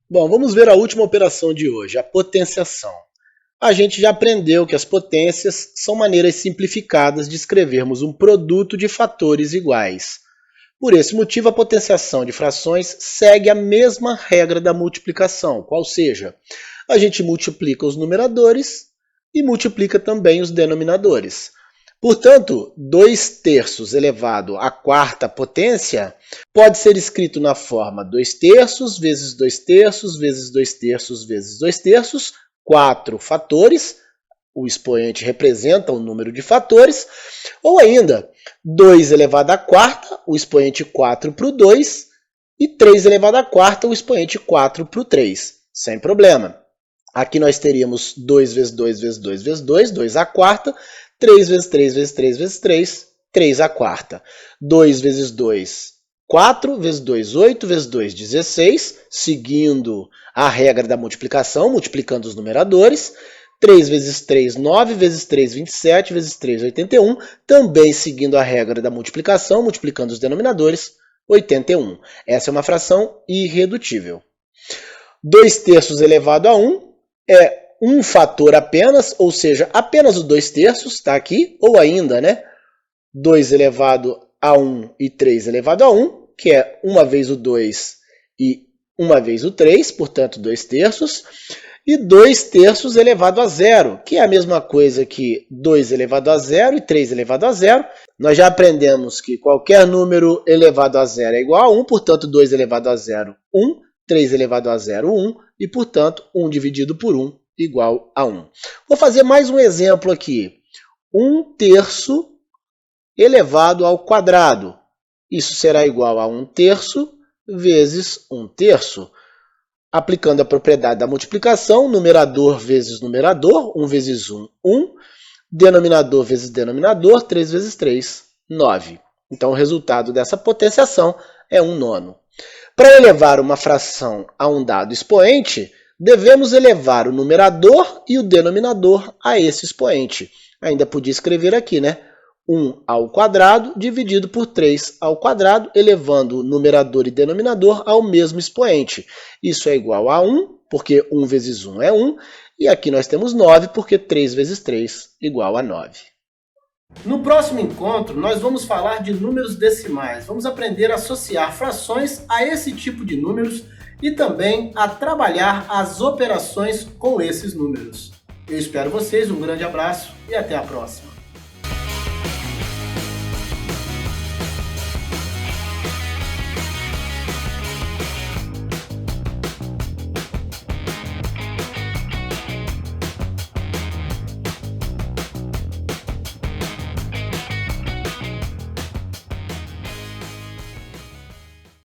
Speaker 1: Bom, vamos ver a última operação de hoje, a potenciação. A gente já aprendeu que as potências são maneiras simplificadas de escrevermos um produto de fatores iguais. Por esse motivo, a potenciação de frações segue a mesma regra da multiplicação, qual seja, a gente multiplica os numeradores e multiplica também os denominadores. Portanto, 2/3 elevado à quarta potência pode ser escrito na forma 2/3 vezes 2/3 vezes 2/3 vezes 2/3, 4 fatores, o expoente representa o número de fatores, ou ainda 2 elevado à quarta, o expoente 4 para o 2, e 3 elevado à quarta, o expoente 4 para o 3, sem problema. Aqui nós teríamos 2 vezes 2 vezes 2 vezes 2, 2 à quarta, 3 vezes 3 vezes 3 vezes 3, 3 à quarta. 2 vezes 2, 4 vezes 2, 8 vezes 2, 16, seguindo a regra da multiplicação, multiplicando os numeradores. 3 vezes 3, 9 vezes 3, 27 vezes 3, 81, também seguindo a regra da multiplicação, multiplicando os denominadores, 81. Essa é uma fração irredutível. 2/3 elevado a 1 é um fator apenas, ou seja, apenas o 2/3 está aqui, ou ainda, 2 elevado a 1 e 3 elevado a 1, que é uma vez o 2 e uma vez o 3, portanto 2/3, e 2/3 elevado a 0, que é a mesma coisa que 2 elevado a 0 e 3 elevado a 0. Nós já aprendemos que qualquer número elevado a 0 é igual a 1, portanto 2 elevado a 0, 1, 3 elevado a 0, 1, e portanto 1 dividido por 1 igual a 1. Vou fazer mais um exemplo aqui. 1/3 elevado ao quadrado. Isso será igual a 1/3 vezes 1/3. Aplicando a propriedade da multiplicação, numerador vezes numerador, 1 vezes 1, 1. Denominador vezes denominador, 3 vezes 3, 9. Então, o resultado dessa potenciação é 1/9. Para elevar uma fração a um dado expoente, devemos elevar o numerador e o denominador a esse expoente. Ainda podia escrever aqui, 1 ao quadrado dividido por 3 ao quadrado, elevando o numerador e denominador ao mesmo expoente. Isso é igual a 1, porque 1 vezes 1 é 1, e aqui nós temos 9, porque 3 vezes 3 igual a 9. No próximo encontro, nós vamos falar de números decimais. Vamos aprender a associar frações a esse tipo de números e também a trabalhar as operações com esses números. Eu espero vocês, um grande abraço e até a próxima.